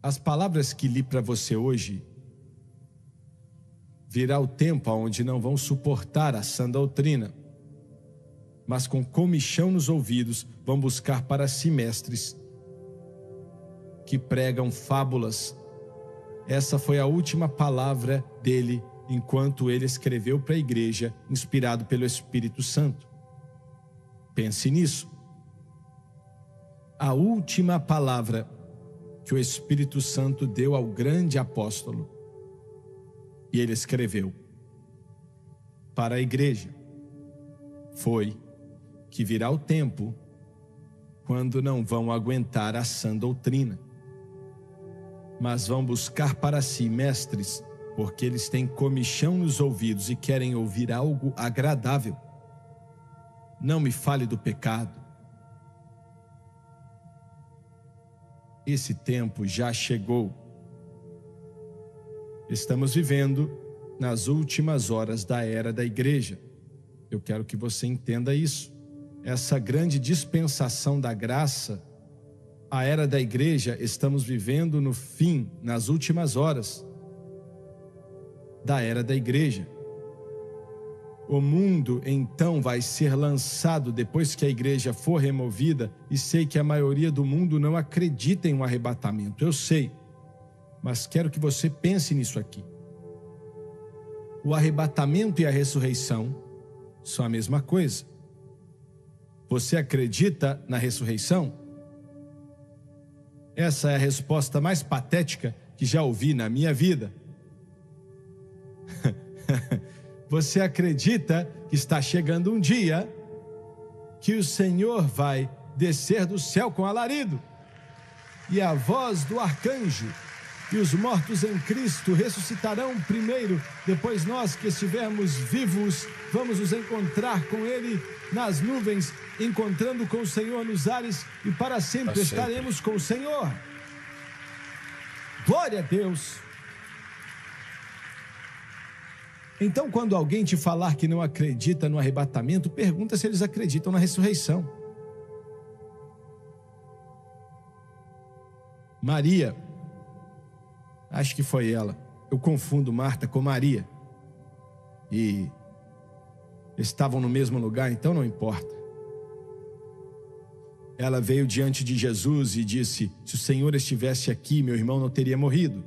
As palavras que li para você hoje, virá o tempo onde não vão suportar a sã doutrina, mas com comichão nos ouvidos vão buscar para si mestres que pregam fábulas. Essa foi a última palavra dele enquanto ele escreveu para a igreja, inspirado pelo Espírito Santo. Pense nisso. A última palavra que o Espírito Santo deu ao grande apóstolo, e ele escreveu para a igreja, foi que virá o tempo quando não vão aguentar a sã doutrina, mas vão buscar para si mestres, porque eles têm comichão nos ouvidos e querem ouvir algo agradável. Não me fale do pecado. Esse tempo já chegou. Estamos vivendo nas últimas horas da era da igreja. Eu quero que você entenda isso. Essa grande dispensação da graça, a era da igreja, estamos vivendo no fim, nas últimas horas da era da igreja. O mundo então vai ser lançado depois que a igreja for removida, e sei que a maioria do mundo não acredita em um arrebatamento, eu sei, mas quero que você pense nisso aqui. O arrebatamento e a ressurreição são a mesma coisa. Você acredita na ressurreição? Essa é a resposta mais patética que já ouvi na minha vida. Você acredita que está chegando um dia que o Senhor vai descer do céu com alarido, e a voz do arcanjo, e os mortos em Cristo ressuscitarão primeiro, depois nós que estivermos vivos vamos nos encontrar com Ele nas nuvens, encontrando com o Senhor nos ares, e para sempre estaremos com o Senhor. Glória a Deus! Então, quando alguém te falar que não acredita no arrebatamento, pergunta se eles acreditam na ressurreição. Maria, acho que foi ela, eu confundo Marta com Maria, e estavam no mesmo lugar, então não importa. Ela veio diante de Jesus e disse: se o Senhor estivesse aqui, meu irmão não teria morrido.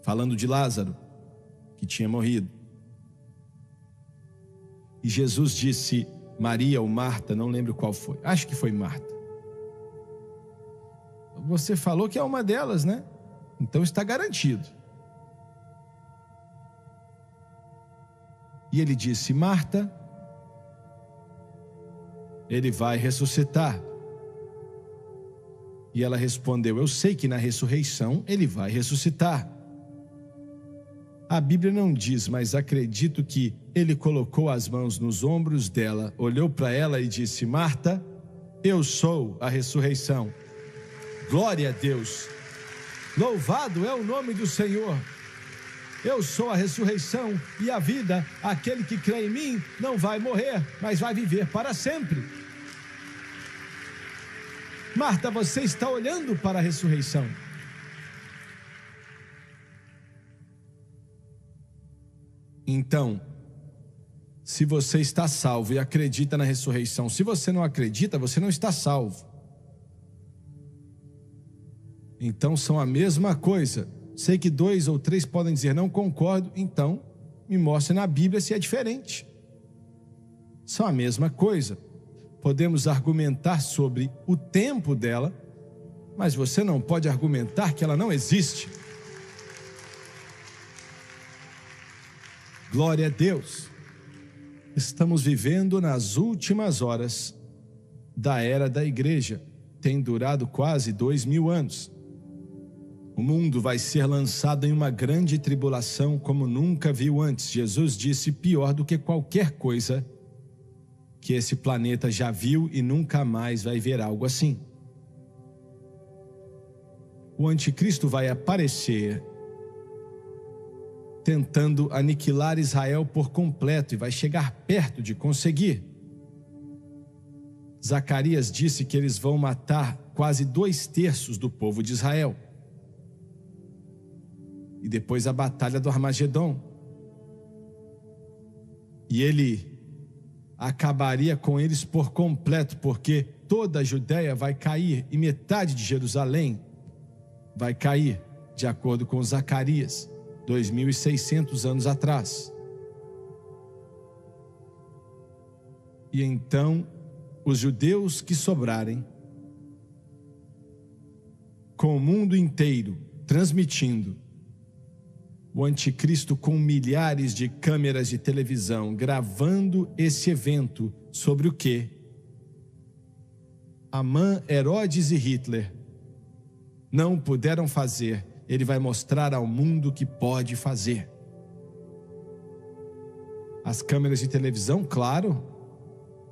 Falando de Lázaro, que tinha morrido. E Jesus disse: Maria ou Marta, não lembro qual foi, acho que foi Marta. Você falou que é uma delas, né? Então está garantido. E ele disse: Marta, ele vai ressuscitar. E ela respondeu: eu sei que na ressurreição ele vai ressuscitar. A Bíblia não diz, mas acredito que ele colocou as mãos nos ombros dela, olhou para ela e disse: Marta, eu sou a ressurreição. Glória a Deus. Louvado é o nome do Senhor. Eu sou a ressurreição e a vida. Aquele que crê em mim não vai morrer, mas vai viver para sempre. Marta, você está olhando para a ressurreição. Então, se você está salvo e acredita na ressurreição, se você não acredita, você não está salvo. Então são a mesma coisa. Sei que 2 ou 3 podem dizer: não concordo, então me mostre na Bíblia se é diferente. São a mesma coisa. Podemos argumentar sobre o tempo dela, mas você não pode argumentar que ela não existe. Glória a Deus. Estamos vivendo nas últimas horas da era da igreja. Tem durado quase 2000 anos. O mundo vai ser lançado em uma grande tribulação como nunca viu antes. Jesus disse: pior do que qualquer coisa que esse planeta já viu, e nunca mais vai ver algo assim. O anticristo vai aparecer tentando aniquilar Israel por completo, e vai chegar perto de conseguir. Zacarias disse que eles vão matar quase 2/3 do povo de Israel. e depois a batalha do Armagedon. E ele acabaria com eles por completo, porque toda a Judéia vai cair e metade de Jerusalém vai cair, de acordo com Zacarias, 2.600 anos atrás. E então, os judeus que sobrarem, com o mundo inteiro transmitindo, o anticristo com milhares de câmeras de televisão gravando esse evento sobre o que Amã, Herodes e Hitler não puderam fazer, ele vai mostrar ao mundo que pode fazer. As câmeras de televisão, claro,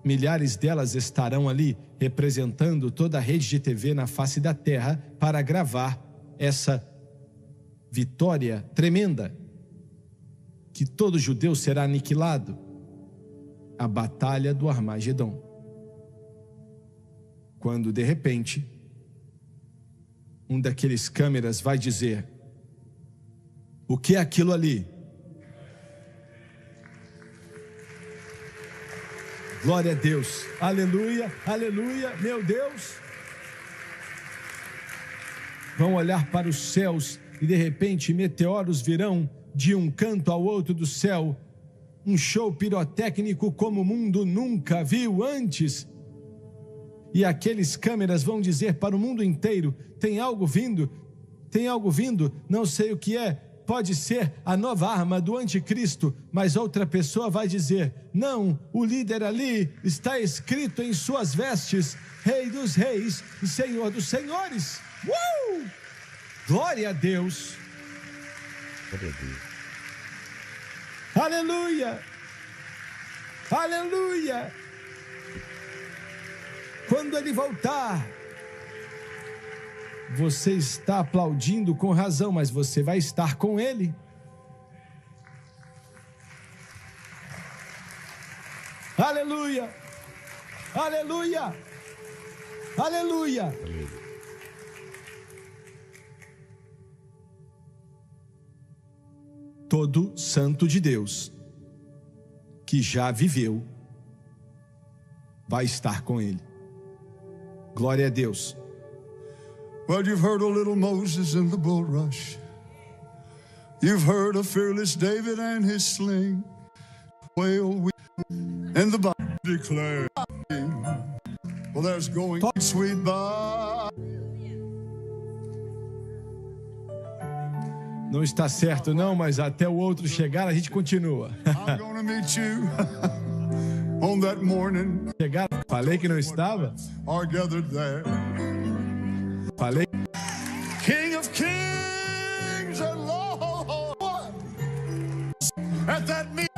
milhares delas estarão ali representando toda a rede de TV na face da terra para gravar essa vitória tremenda, que todo judeu será aniquilado, a batalha do Armagedon. Quando de repente um daqueles câmeras vai dizer: o que é aquilo ali? Glória a Deus, aleluia, aleluia, meu Deus. Vão olhar para os céus e de repente meteoros virão de um canto ao outro do céu, um show pirotécnico como o mundo nunca viu antes. E aqueles câmeras vão dizer para o mundo inteiro: tem algo vindo, não sei o que é, pode ser a nova arma do anticristo, mas outra pessoa vai dizer: não, o líder ali está escrito em suas vestes, Rei dos Reis e Senhor dos Senhores. Glória a Deus. Aleluia, aleluia. Quando ele voltar, você está aplaudindo com razão, mas você vai estar com ele. Aleluia, aleluia, aleluia. Todo santo de Deus que já viveu vai estar com ele. Glória a Deus. Well, you've heard of little Moses in the bulrush. You've heard of fearless David and his sling. Well, and the Bible declares, well, there's going sweet by. Não está certo não, mas até o outro chegar a gente continua. I'm gonna meet you on that morning. Chegar, falei que não estava? Are gathered there. Falei. King of kings and Lord. At that meeting.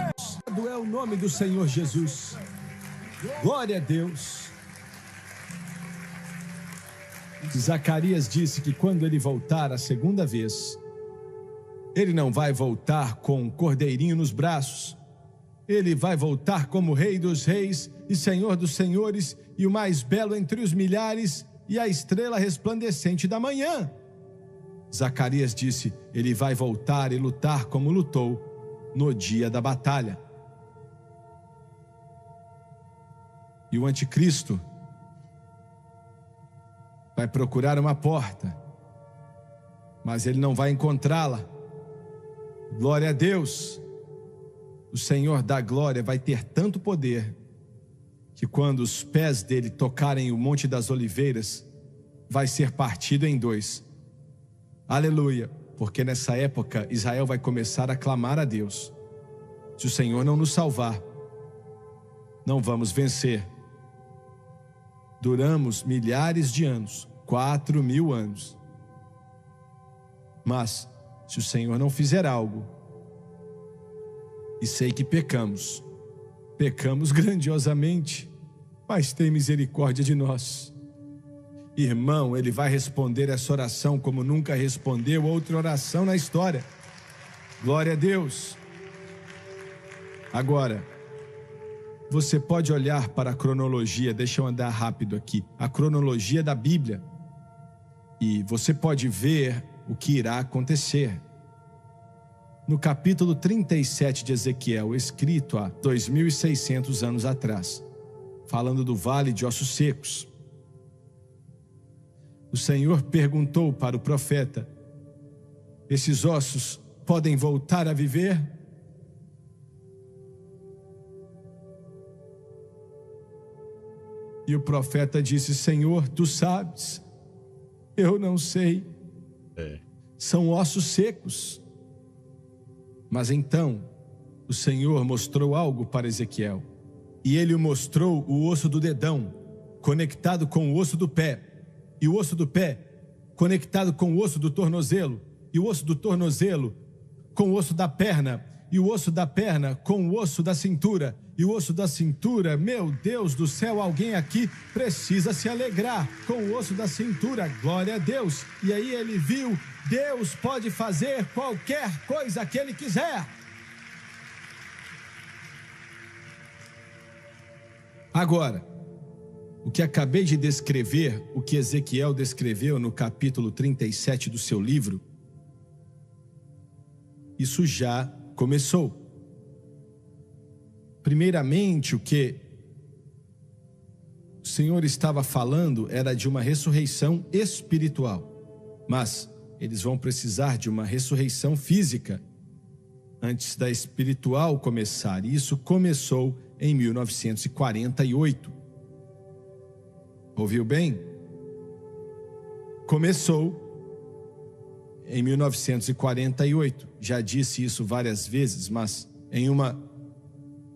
É o nome do Senhor Jesus. Glória a Deus. Zacarias disse que quando ele voltar a segunda vez, ele não vai voltar com um cordeirinho nos braços. Ele vai voltar como Rei dos Reis e Senhor dos Senhores, e o mais belo entre os milhares, e a estrela resplandecente da manhã. Zacarias disse: ele vai voltar e lutar como lutou no dia da batalha. E o anticristo vai procurar uma porta, mas ele não vai encontrá-la. Glória a Deus. O Senhor da glória vai ter tanto poder que quando os pés dele tocarem o Monte das Oliveiras, vai ser partido em dois. Aleluia, porque nessa época Israel vai começar a clamar a Deus: se o Senhor não nos salvar, não vamos vencer. Duramos milhares de anos, 4.000 anos. Mas se o Senhor não fizer algo, e sei que pecamos grandiosamente, mas tem misericórdia de nós. Irmão, ele vai responder essa oração como nunca respondeu outra oração na história. Glória a Deus. Agora, você pode olhar para a cronologia, deixa eu andar rápido aqui, a cronologia da Bíblia, e você pode ver o que irá acontecer. no capítulo 37 de Ezequiel, escrito há 2.600 anos atrás, falando do vale de ossos secos. O Senhor perguntou para o profeta: esses ossos podem voltar a viver? E o profeta disse: Senhor, tu sabes. Eu não sei. São ossos secos. Mas então o Senhor mostrou algo para Ezequiel. E ele mostrou o osso do dedão conectado com o osso do pé, e o osso do pé conectado com o osso do tornozelo, e o osso do tornozelo com o osso da perna, e o osso da perna com o osso da cintura, e o osso da cintura. Meu Deus do céu, alguém aqui precisa se alegrar com o osso da cintura. Glória a Deus. E aí ele viu: Deus pode fazer qualquer coisa que Ele quiser. Agora, o que acabei de descrever, o que Ezequiel descreveu no capítulo 37 do seu livro, isso já começou. Primeiramente, o que o Senhor estava falando era de uma ressurreição espiritual, mas eles vão precisar de uma ressurreição física antes da espiritual começar. E isso começou em 1948. Ouviu bem? Começou em 1948. Já disse isso várias vezes, mas em uma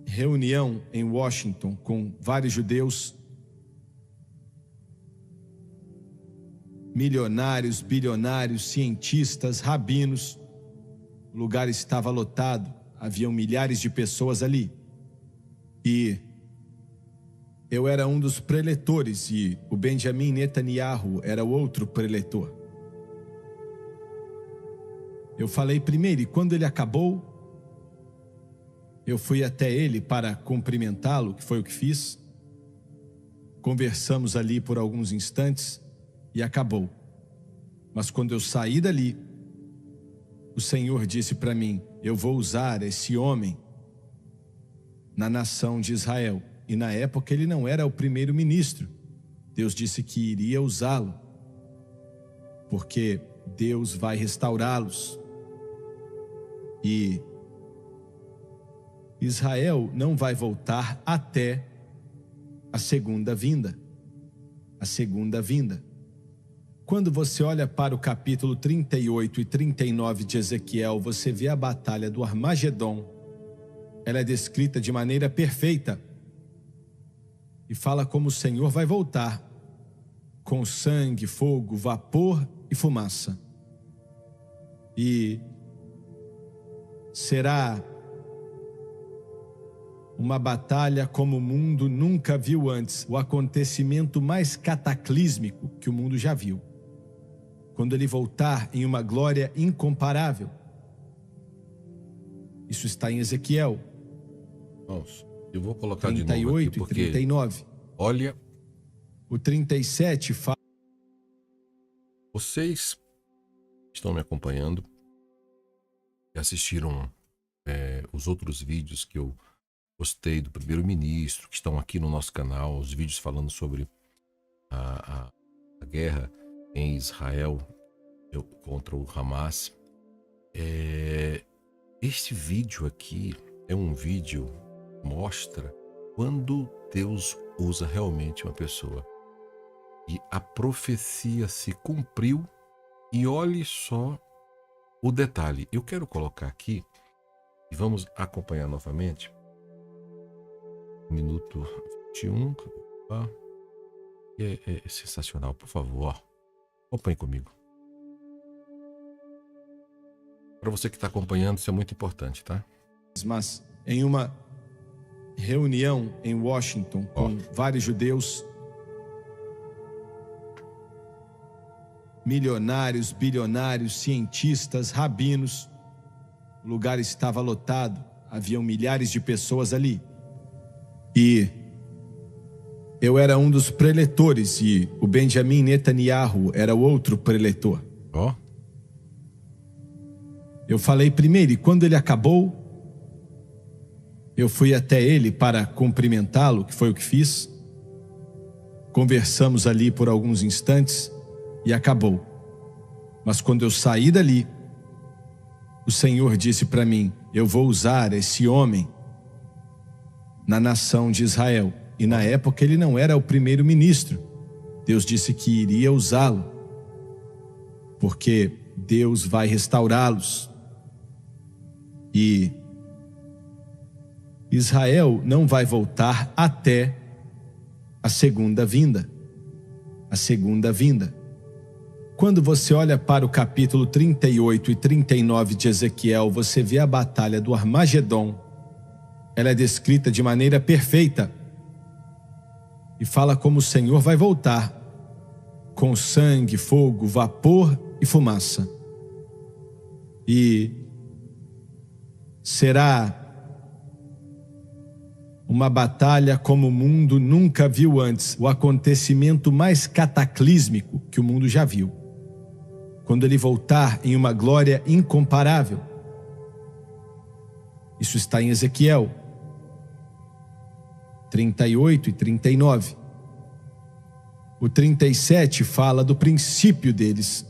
reunião em Washington com vários judeus, milionários, bilionários, cientistas, rabinos, o lugar estava lotado, haviam milhares de pessoas ali. E eu era um dos preletores e o Benjamin Netanyahu era o outro preletor. Eu falei primeiro, e quando ele acabou, eu fui até ele para cumprimentá-lo, que foi o que fiz. Conversamos ali por alguns instantes e acabou. Mas quando eu saí dali, o Senhor disse para mim: eu vou usar esse homem na nação de Israel. E na época ele não era o primeiro-ministro. Deus disse que iria usá-lo, porque Deus vai restaurá-los. E Israel não vai voltar até a segunda vinda. A segunda vinda. Quando você olha para o capítulo 38 e 39 de Ezequiel, você vê a batalha do Armagedon. Ela é descrita de maneira perfeita. E fala como o Senhor vai voltar, com sangue, fogo, vapor e fumaça. E será uma batalha como o mundo nunca viu antes, o acontecimento mais cataclísmico que o mundo já viu. Quando ele voltar em uma glória incomparável. Isso está em Ezequiel. Irmãos, eu vou colocar 38 de novo aqui, porque, e 39. Olha, o 37 fala... Vocês estão me acompanhando e assistiram os outros vídeos que eu postei do primeiro-ministro, que estão aqui no nosso canal, os vídeos falando sobre a guerra em Israel contra o Hamas. Este vídeo aqui é um vídeo que mostra quando Deus usa realmente uma pessoa. E a profecia se cumpriu, e olhe só o detalhe. Eu quero colocar aqui, e vamos acompanhar novamente. Minuto 21. É sensacional, por favor. Acompanhe comigo. Para você que está acompanhando, isso é muito importante, tá? Mas em uma reunião em Washington com vários judeus, milionários, bilionários, cientistas, rabinos, o lugar estava lotado, haviam milhares de pessoas ali. E eu era um dos preletores e o Benjamin Netanyahu era o outro preletor. Eu falei primeiro, e quando ele acabou, eu fui até ele para cumprimentá-lo, que foi o que fiz. Conversamos ali por alguns instantes e acabou. Mas quando eu saí dali, o Senhor disse para mim: eu vou usar esse homem na nação de Israel. E na época ele não era o primeiro-ministro. Deus disse que iria usá-lo, porque Deus vai restaurá-los. E Israel não vai voltar até a segunda vinda. A segunda vinda. Quando você olha para o capítulo 38 e 39 de Ezequiel, você vê a batalha do Armagedon. Ela é descrita de maneira perfeita e fala como o Senhor vai voltar com sangue, fogo, vapor e fumaça. E será uma batalha como o mundo nunca viu antes, o acontecimento mais cataclísmico que o mundo já viu. Quando ele voltar em uma glória incomparável. Isso está em Ezequiel 38 e 39. O 37 fala do princípio deles,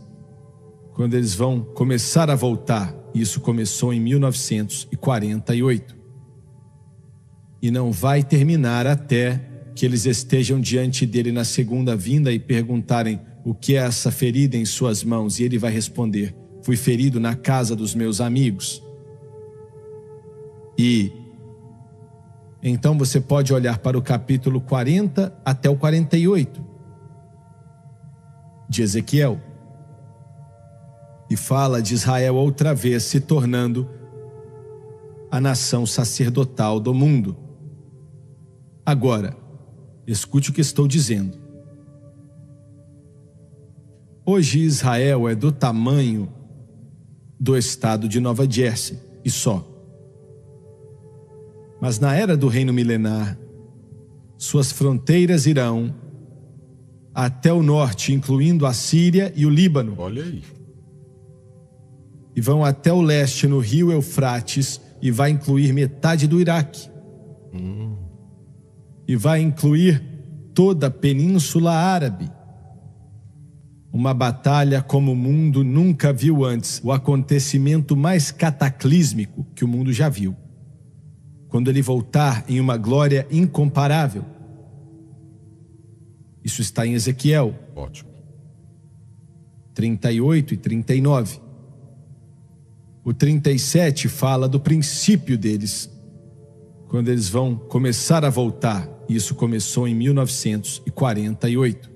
quando eles vão começar a voltar. Isso começou em 1948. E não vai terminar até que eles estejam diante dele na segunda vinda e perguntarem: o que é essa ferida em suas mãos? E ele vai responder: fui ferido na casa dos meus amigos. E então você pode olhar para o capítulo 40 até o 48 de Ezequiel. E fala de Israel outra vez se tornando a nação sacerdotal do mundo. Agora, escute o que estou dizendo. Hoje Israel é do tamanho do estado de Nova Jersey e só. Mas na era do reino milenar, suas fronteiras irão até o norte, incluindo a Síria e o Líbano. Olha aí. E vão até o leste, no rio Eufrates, e vai incluir metade do Iraque. E vai incluir toda a Península Árabe. Uma batalha como o mundo nunca viu antes, o acontecimento mais cataclísmico que o mundo já viu. Quando ele voltar em uma glória incomparável. Isso está em Ezequiel. Ótimo. 38 e 39. O 37 fala do princípio deles, quando eles vão começar a voltar. Isso começou em 1948.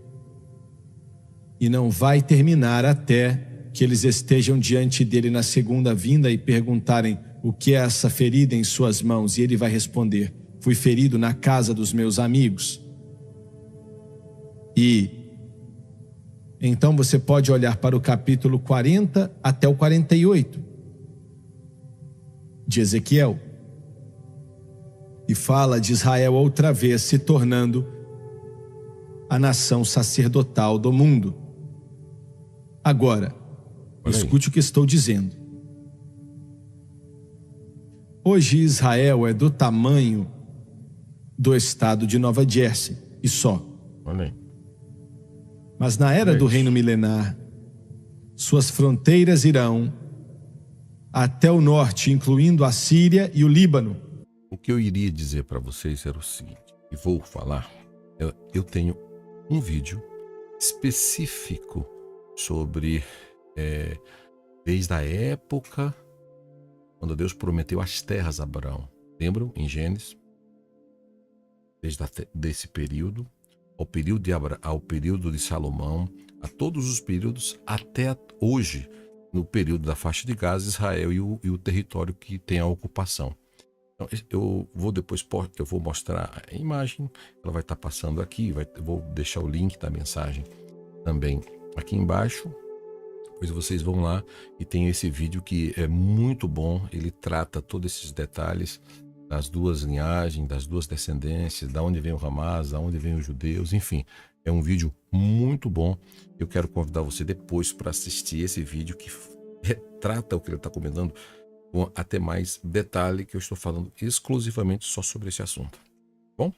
E não vai terminar até que eles estejam diante dele na segunda vinda e perguntarem: o que é essa ferida em suas mãos? E ele vai responder: fui ferido na casa dos meus amigos. E então você pode olhar para o capítulo 40 até o 48 de Ezequiel. E fala de Israel outra vez se tornando a nação sacerdotal do mundo. Agora, escute o que estou dizendo. Hoje Israel é do tamanho do estado de Nova Jersey e só. Mas na era do reino milenar, suas fronteiras irão até o norte, incluindo a Síria e o Líbano. O que eu iria dizer para vocês era o seguinte, e vou falar, eu tenho um vídeo específico sobre, desde a época quando Deus prometeu as terras a Abraão. Lembram? Em Gênesis. Desse período, ao período de Salomão, a todos os períodos, até hoje, no período da faixa de Gaza, Israel e o território que tem a ocupação. Então, eu vou mostrar a imagem, ela vai estar passando aqui, eu vou deixar o link da mensagem também aqui embaixo. Depois vocês vão lá e tem esse vídeo que é muito bom, ele trata todos esses detalhes das duas linhagens, das duas descendências, da onde vem o Hamas, da onde vem os judeus, enfim. É um vídeo muito bom. Eu quero convidar você depois para assistir esse vídeo que retrata o que ele está comentando com até mais detalhe, que eu estou falando exclusivamente só sobre esse assunto. Bom?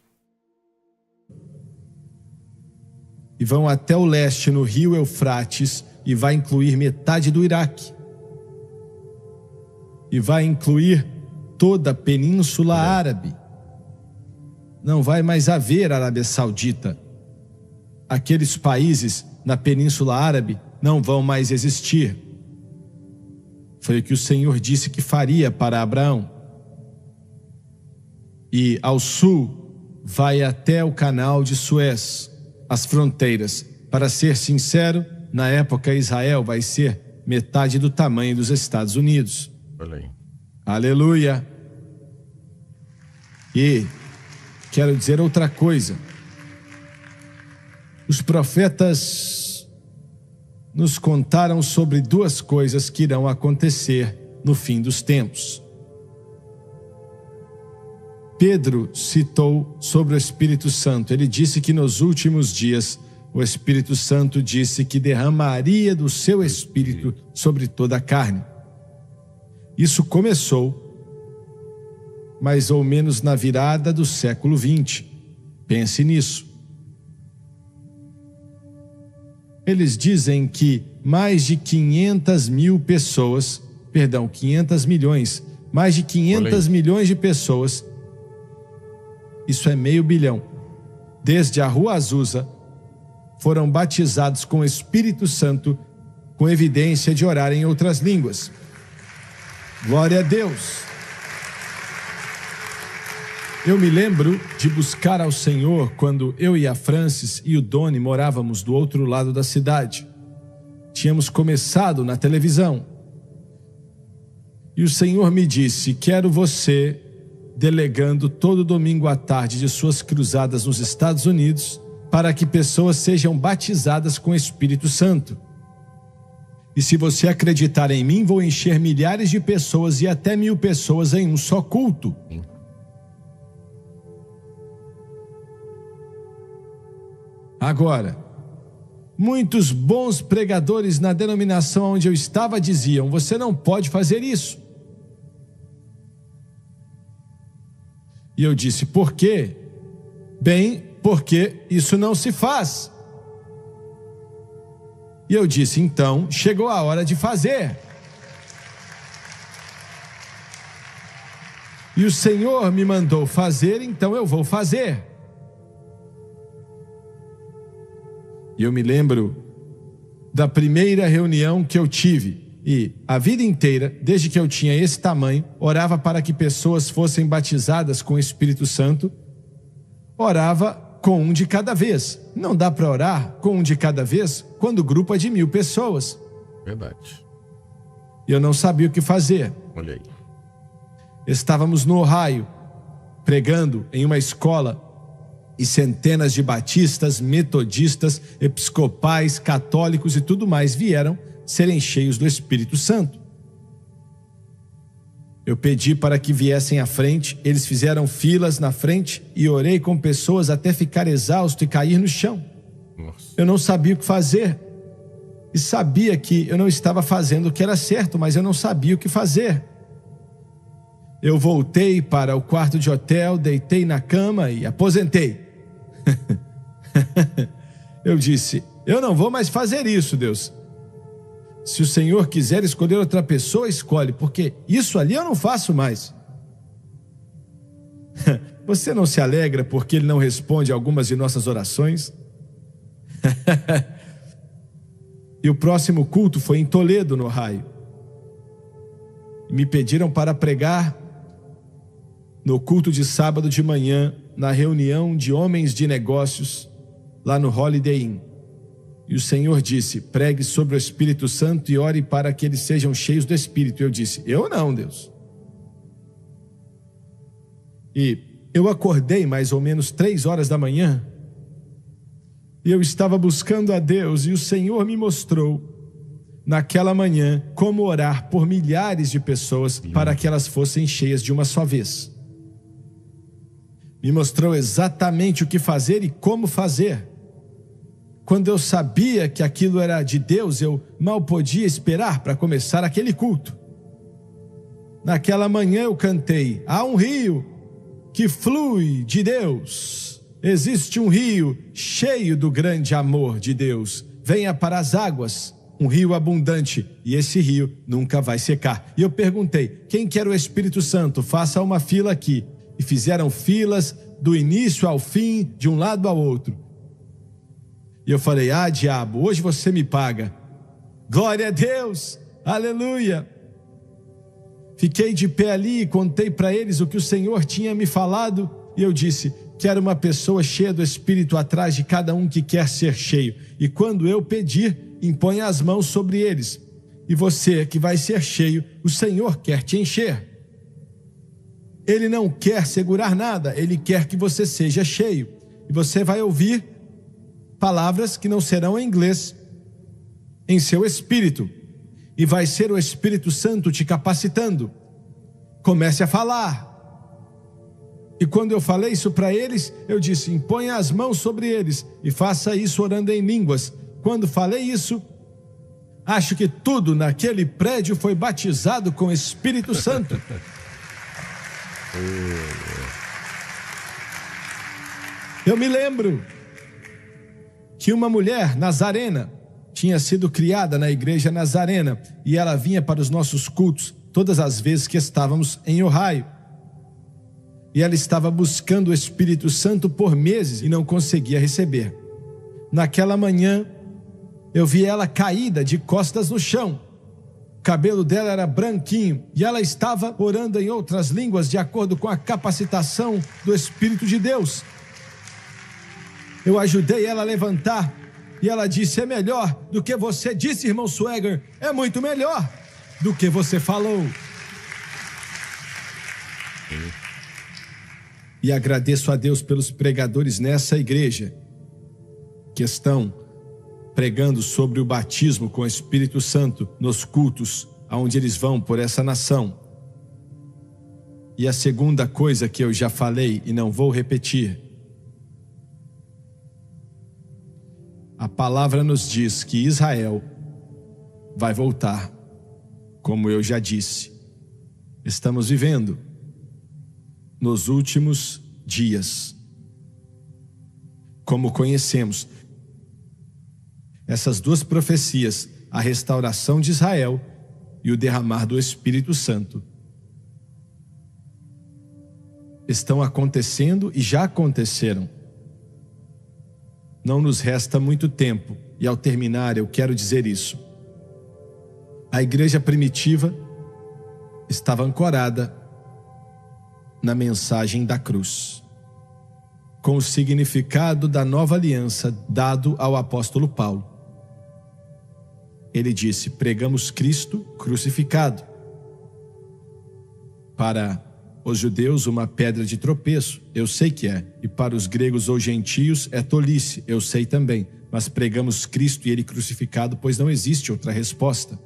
E vão até o leste no rio Eufrates e vai incluir metade do Iraque. E vai incluir toda a Península Árabe. Não vai mais haver Arábia Saudita. Aqueles países na Península Árabe não vão mais existir. Foi o que o Senhor disse que faria para Abraão. E ao sul vai até o canal de Suez, as fronteiras. Para ser sincero, na época Israel vai ser metade do tamanho dos Estados Unidos. Olha aí. Aleluia! E quero dizer outra coisa. Os profetas nos contaram sobre duas coisas que irão acontecer no fim dos tempos. Pedro citou sobre o Espírito Santo. Ele disse que nos últimos dias o Espírito Santo disse que derramaria do seu Espírito sobre toda a carne. Isso começou mais ou menos na virada do século 20. Pense nisso. Eles dizem que mais de 500 milhões, mais de 500 milhões de pessoas, isso é meio bilhão, desde a Rua Azusa, foram batizados com o Espírito Santo, com evidência de orar em outras línguas. Glória a Deus! Eu me lembro de buscar ao Senhor quando eu e a Francis e o Doni morávamos do outro lado da cidade. Tínhamos começado na televisão. E o Senhor me disse: quero você delegando todo domingo à tarde de suas cruzadas nos Estados Unidos para que pessoas sejam batizadas com o Espírito Santo. E se você acreditar em mim, vou encher milhares de pessoas e até 1000 pessoas em um só culto. Agora, muitos bons pregadores na denominação onde eu estava diziam: você não pode fazer isso. E eu disse: por quê? Bem, porque isso não se faz. E eu disse: então, chegou a hora de fazer. E o Senhor me mandou fazer, então eu vou fazer. E eu me lembro da primeira reunião que eu tive. E a vida inteira, desde que eu tinha esse tamanho, orava para que pessoas fossem batizadas com o Espírito Santo. Orava com um de cada vez. Não dá para orar com um de cada vez quando o grupo é de 1000 pessoas. Verdade. E eu não sabia o que fazer. Olha aí. Estávamos no Ohio, pregando em uma escola, e centenas de batistas, metodistas, episcopais, católicos e tudo mais vieram serem cheios do Espírito Santo. Eu pedi para que viessem à frente, eles fizeram filas na frente e orei com pessoas até ficar exausto e cair no chão. Nossa. Eu não sabia o que fazer e sabia que eu não estava fazendo o que era certo, mas eu não sabia o que fazer. Eu voltei para o quarto de hotel, deitei na cama e aposentei. Eu disse: eu não vou mais fazer isso, Deus. Se o Senhor quiser escolher outra pessoa, escolhe, porque isso ali eu não faço mais. Você não se alegra porque Ele não responde a algumas de nossas orações? E o próximo culto foi em Toledo, no Ohio. Me pediram para pregar no culto de sábado de manhã, na reunião de homens de negócios, lá no Holiday Inn. E o Senhor disse: pregue sobre o Espírito Santo e ore para que eles sejam cheios do Espírito. E eu disse: eu não, Deus. E eu acordei mais ou menos 3 horas da manhã, e eu estava buscando a Deus, e o Senhor me mostrou, naquela manhã, como orar por milhares de pessoas para que elas fossem cheias de uma só vez. Me mostrou exatamente o que fazer e como fazer. Quando eu sabia que aquilo era de Deus, eu mal podia esperar para começar aquele culto. Naquela manhã eu cantei: há um rio que flui de Deus. Existe um rio cheio do grande amor de Deus. Venha para as águas, um rio abundante, e esse rio nunca vai secar. E eu perguntei: quem quer o Espírito Santo? Faça uma fila aqui. E fizeram filas do início ao fim, de um lado ao outro. E eu falei: ah, diabo, hoje você me paga. Glória a Deus, aleluia. Fiquei de pé ali e contei para eles o que o Senhor tinha me falado. E eu disse: quero uma pessoa cheia do Espírito atrás de cada um que quer ser cheio. E quando eu pedir, imponha as mãos sobre eles. E você que vai ser cheio, o Senhor quer te encher. Ele não quer segurar nada, Ele quer que você seja cheio. E você vai ouvir palavras que não serão em inglês, em seu espírito. E vai ser o Espírito Santo te capacitando. Comece a falar. E quando eu falei isso para eles, eu disse: imponha as mãos sobre eles e faça isso orando em línguas. Quando falei isso, acho que tudo naquele prédio foi batizado com o Espírito Santo. Eu me lembro que uma mulher nazarena tinha sido criada na igreja nazarena e ela vinha para os nossos cultos todas as vezes que estávamos em Ohio. E ela estava buscando o Espírito Santo por meses e não conseguia receber. Naquela manhã, eu vi ela caída de costas no chão. O cabelo dela era branquinho e ela estava orando em outras línguas de acordo com a capacitação do Espírito de Deus. Eu ajudei ela a levantar e ela disse: é melhor do que você disse, irmão Swagger. É muito melhor do que você falou. E agradeço a Deus pelos pregadores nessa igreja que estão pregando sobre o batismo com o Espírito Santo nos cultos aonde eles vão por essa nação. E a segunda coisa que eu já falei e não vou repetir: a palavra nos diz que Israel vai voltar, como eu já disse. Estamos vivendo nos últimos dias. Como conhecemos essas duas profecias, a restauração de Israel e o derramar do Espírito Santo, estão acontecendo e já aconteceram. Não nos resta muito tempo, e ao terminar eu quero dizer isso. A igreja primitiva estava ancorada na mensagem da cruz, com o significado da nova aliança dado ao apóstolo Paulo. Ele disse: pregamos Cristo crucificado. Para os judeus, uma pedra de tropeço, eu sei que é, e para os gregos ou gentios é tolice, eu sei também, mas pregamos Cristo e Ele crucificado, pois não existe outra resposta.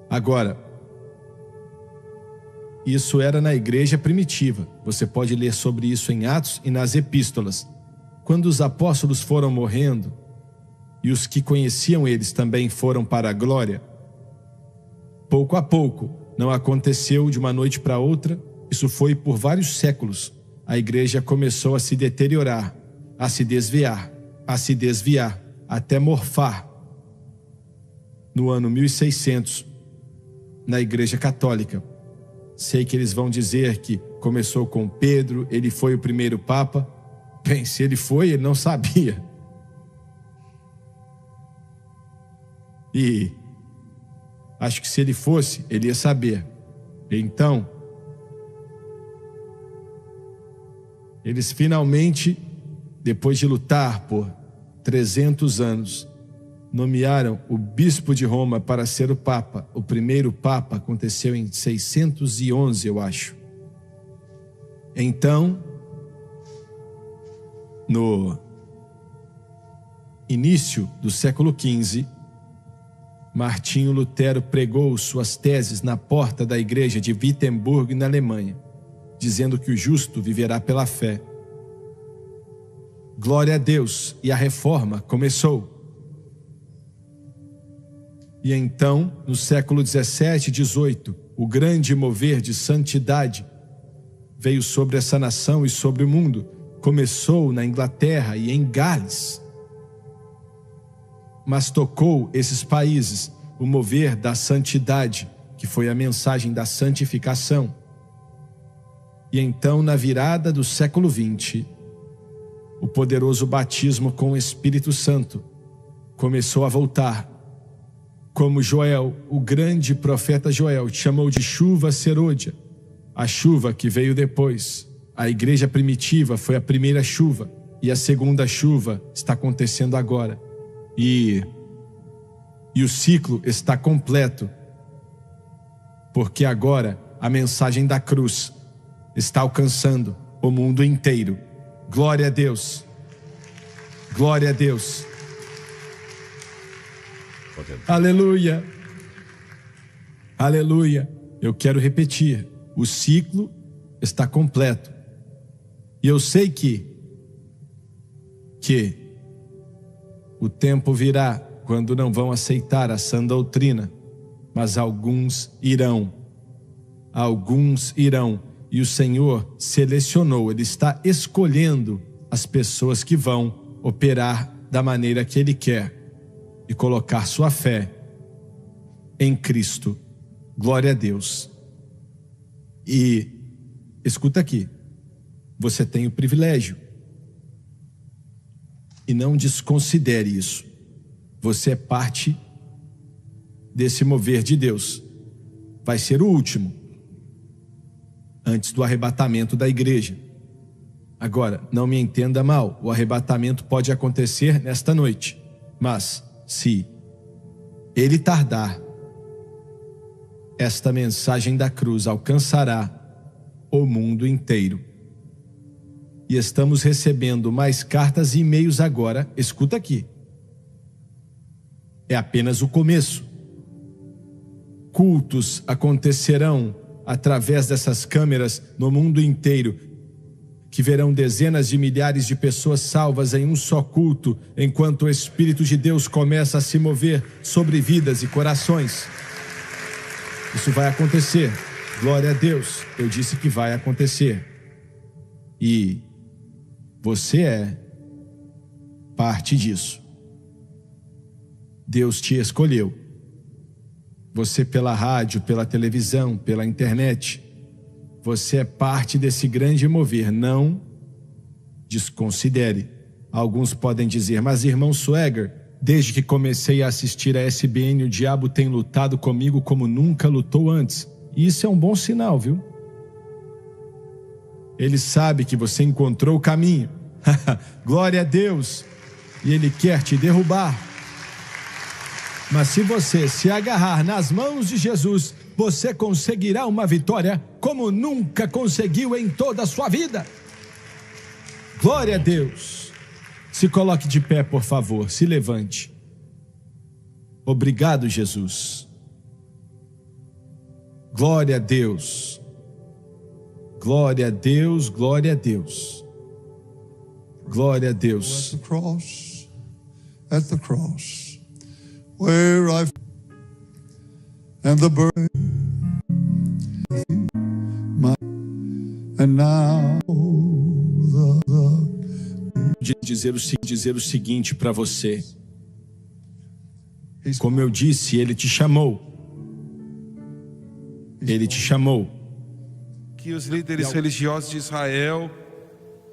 Agora, isso era na igreja primitiva. Você pode ler sobre isso em Atos e nas epístolas. Quando os apóstolos foram morrendo, e os que conheciam eles também foram para a glória, pouco a pouco, não aconteceu de uma noite para outra, isso foi por vários séculos. A igreja começou a se deteriorar, a se desviar, até morfar. No ano 1600, na igreja católica, sei que eles vão dizer que começou com Pedro, ele foi o primeiro papa. Bem, se ele foi, ele não sabia. E acho que se ele fosse, ele ia saber. Então, eles finalmente, depois de lutar por 300 anos, nomearam o bispo de Roma para ser o papa. O primeiro papa aconteceu em 611, eu acho. Então, no início do século XV, Martinho Lutero pregou suas teses na porta da igreja de Wittenberg, na Alemanha, dizendo que o justo viverá pela fé. Glória a Deus. E a reforma começou. E então, no século 17 e 18, o grande mover de santidade veio sobre essa nação e sobre o mundo. Começou na Inglaterra e em Gales. Mas tocou esses países o mover da santidade, que foi a mensagem da santificação. E então, na virada do século 20, o poderoso batismo com o Espírito Santo começou a voltar. Como Joel, o grande profeta Joel, chamou de chuva serôdia, a chuva que veio depois. A igreja primitiva foi a primeira chuva, e a segunda chuva está acontecendo agora. E o ciclo está completo, porque agora a mensagem da cruz está alcançando o mundo inteiro. Glória a Deus. Glória a Deus. Aleluia. Aleluia. Eu quero repetir. O ciclo está completo. E eu sei que o tempo virá quando não vão aceitar a sã doutrina, mas alguns irão. Alguns irão. E o Senhor selecionou, Ele está escolhendo as pessoas que vão operar da maneira que Ele quer e colocar sua fé em Cristo. Glória a Deus. E escuta aqui, você tem o privilégio, e não desconsidere isso. Você é parte desse mover de Deus. Vai ser o último, antes do arrebatamento da igreja. Agora, não me entenda mal, o arrebatamento pode acontecer nesta noite, mas se ele tardar, esta mensagem da cruz alcançará o mundo inteiro. E estamos recebendo mais cartas e e-mails agora. Escuta aqui. É apenas o começo. Cultos acontecerão através dessas câmeras no mundo inteiro, que verão dezenas de milhares de pessoas salvas em um só culto, enquanto o Espírito de Deus começa a se mover sobre vidas e corações. Isso vai acontecer. Glória a Deus. Eu disse que vai acontecer. E você é parte disso. Deus te escolheu. Você pela rádio, pela televisão, pela internet. Você é parte desse grande mover. Não desconsidere. Alguns podem dizer, mas irmão Swagger, desde que comecei a assistir a SBN, o diabo tem lutado comigo como nunca lutou antes. E isso é um bom sinal, viu? Ele sabe que você encontrou o caminho. Glória a Deus. E Ele quer te derrubar. Mas se você se agarrar nas mãos de Jesus, você conseguirá uma vitória como nunca conseguiu em toda a sua vida. Glória a Deus. Se coloque de pé, por favor. Se levante. Obrigado, Jesus. Glória a Deus. Glória a Deus, glória a Deus. Glória a Deus. At the cross, where I've and the burden, and now dizer o seguinte para você. Como eu disse, Ele te chamou. Ele te chamou. Que os líderes religiosos de Israel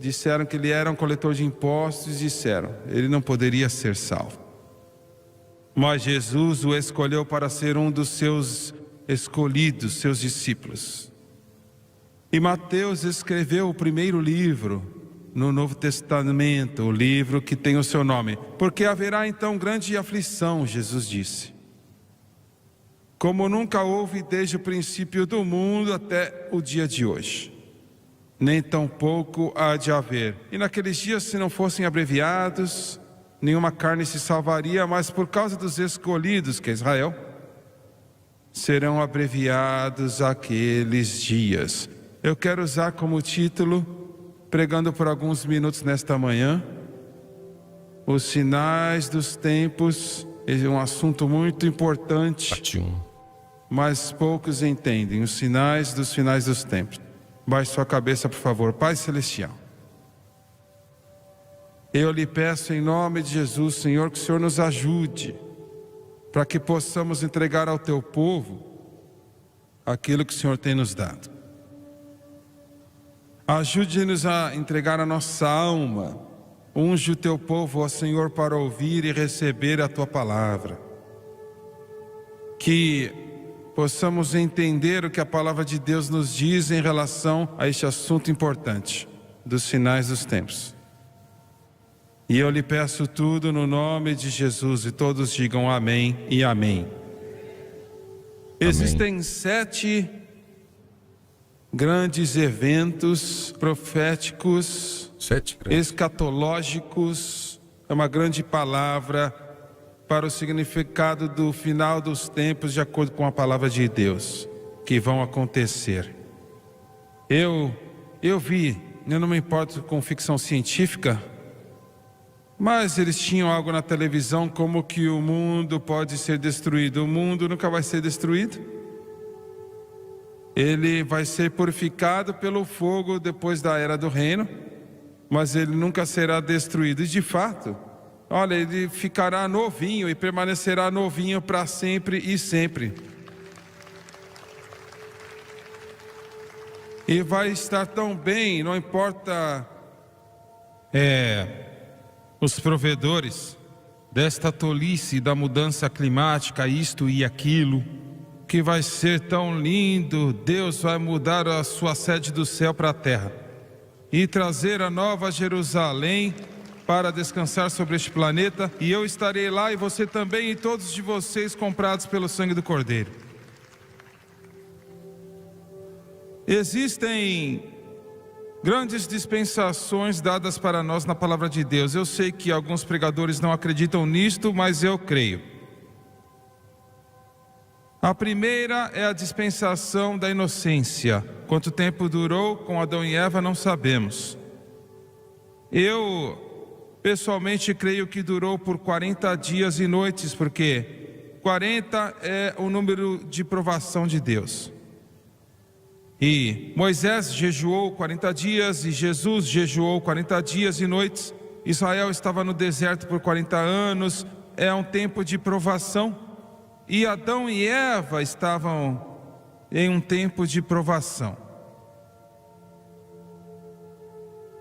disseram que ele era um coletor de impostos e disseram, ele não poderia ser salvo. Mas Jesus o escolheu para ser um dos seus escolhidos, seus discípulos. E Mateus escreveu o primeiro livro no Novo Testamento, o livro que tem o seu nome. Porque haverá então grande aflição, Jesus disse, como nunca houve desde o princípio do mundo até o dia de hoje. Nem tampouco há de haver. E naqueles dias, se não fossem abreviados, nenhuma carne se salvaria, mas por causa dos escolhidos, que é Israel, serão abreviados aqueles dias. Eu quero usar como título, pregando por alguns minutos nesta manhã, Os sinais dos tempos é um assunto muito importante, Parte 1. mas poucos entendem. Os sinais dos tempos. Baixe sua cabeça, por favor. Pai Celestial, eu lhe peço em nome de Jesus, Senhor, que o Senhor nos ajude para que possamos entregar ao teu povo aquilo que o Senhor tem nos dado. Ajude-nos a entregar a nossa alma. Unge o teu povo, ó Senhor, para ouvir e receber a tua palavra. Que possamos entender o que a palavra de Deus nos diz em relação a este assunto importante dos sinais dos tempos. E eu lhe peço tudo no nome de Jesus, e todos digam amém e amém. Existem 7 grandes eventos proféticos, 7 grandes. escatológicos, é uma grande palavra para o significado do final dos tempos, de acordo com a palavra de Deus, que vão acontecer. Eu não me importo com ficção científica, mas eles tinham algo na televisão como que o mundo pode ser destruído. O mundo nunca vai ser destruído. Ele vai ser purificado pelo fogo depois da era do reino, mas ele nunca será destruído. E de fato, olha, ele ficará novinho e permanecerá novinho para sempre e sempre. E vai estar tão bem, não importa os provedores desta tolice da mudança climática, isto e aquilo, que vai ser tão lindo. Deus vai mudar a sua sede do céu para a terra e trazer a nova Jerusalém para descansar sobre este planeta, e eu estarei lá, e você também, e todos de vocês comprados pelo sangue do Cordeiro. Existem grandes dispensações dadas para nós na palavra de Deus. Eu sei que alguns pregadores não acreditam nisto, mas eu creio. A primeira é a dispensação da inocência. Quanto tempo durou com Adão e Eva, não sabemos. Eu, pessoalmente, creio que durou por 40 dias e noites, porque 40 é o número de provação de Deus. E Moisés jejuou 40 dias e Jesus jejuou 40 dias e noites. Israel estava no deserto por 40 anos, é um tempo de provação. E Adão e Eva estavam em um tempo de provação.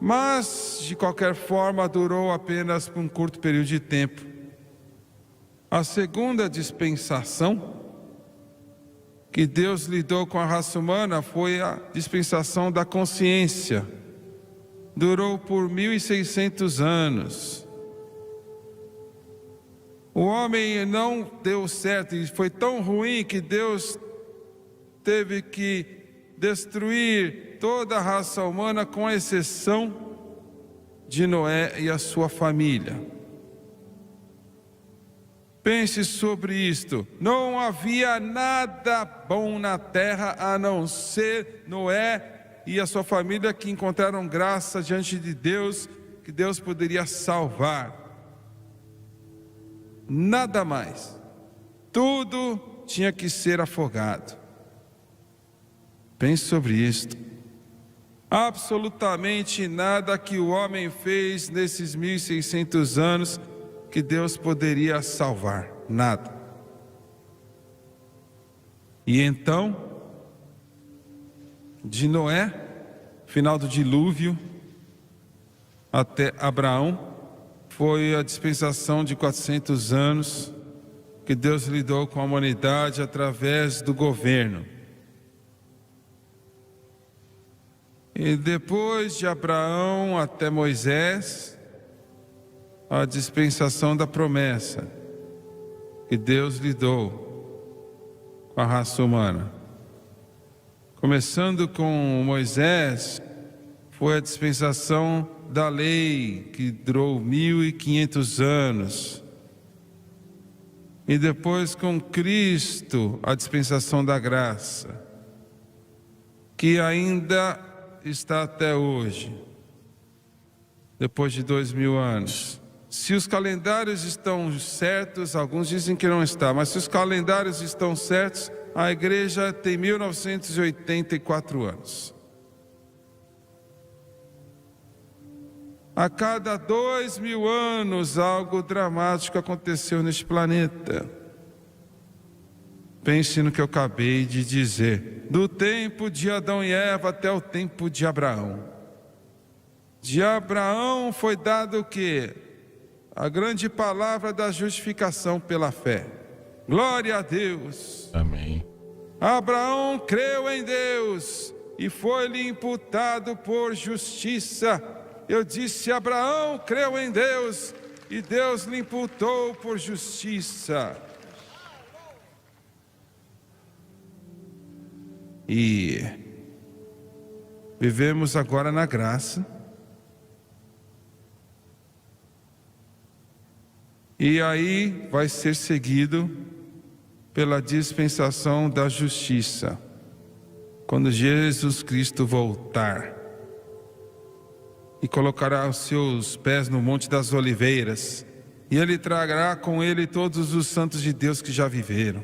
Mas, de qualquer forma, durou apenas por um curto período de tempo. A segunda dispensação que Deus lidou com a raça humana foi a dispensação da consciência. Durou por 1600 anos. O homem não deu certo e foi tão ruim que Deus teve que destruir toda a raça humana, com exceção de Noé e a sua família. Pense sobre isto. Não havia nada bom na terra a não ser Noé e a sua família, que encontraram graça diante de Deus, que Deus poderia salvar. Nada mais. Tudo tinha que ser afogado. Pense sobre isto. Absolutamente nada que o homem fez nesses 1600 anos que Deus poderia salvar. Nada. E então, de Noé, final do dilúvio, até Abraão, foi a dispensação de 400 anos que Deus lidou com a humanidade através do governo. E depois de Abraão até Moisés, a dispensação da promessa que Deus lidou com a raça humana. Começando com Moisés, foi a dispensação da lei, que durou 1500 anos. E depois com Cristo, a dispensação da graça, que ainda está até hoje, depois de 2000 anos. Se os calendários estão certos, alguns dizem que não está, mas se os calendários estão certos, a igreja tem 1984 anos. A cada 2000 anos, algo dramático aconteceu neste planeta. Pense no que eu acabei de dizer. Do tempo de Adão e Eva até o tempo de Abraão. De Abraão foi dado o quê? A grande palavra da justificação pela fé. Glória a Deus. Amém. Abraão creu em Deus e foi-lhe imputado por justiça. Eu disse, Abraão creu em Deus e Deus lhe imputou por justiça. E vivemos agora na graça. E aí vai ser seguido pela dispensação da justiça, quando Jesus Cristo voltar e colocará os seus pés no Monte das Oliveiras, e Ele trará com Ele todos os santos de Deus que já viveram.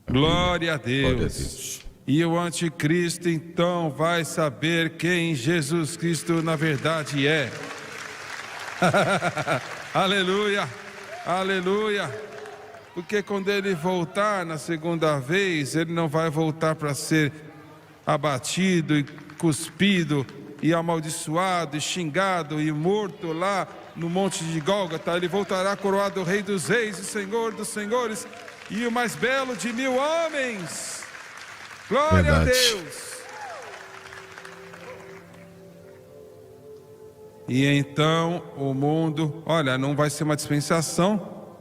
Glória a Deus. Glória a Deus. E o anticristo então vai saber quem Jesus Cristo na verdade é. Aleluia, aleluia. Porque quando ele voltar na segunda vez, ele não vai voltar para ser abatido e cuspido e amaldiçoado e xingado e morto lá no monte de Gólgota. Ele voltará coroado Rei dos Reis e Senhor dos Senhores e o mais belo de 1000 homens. Glória Verdade. a Deus. E então o mundo, olha, não vai ser uma dispensação,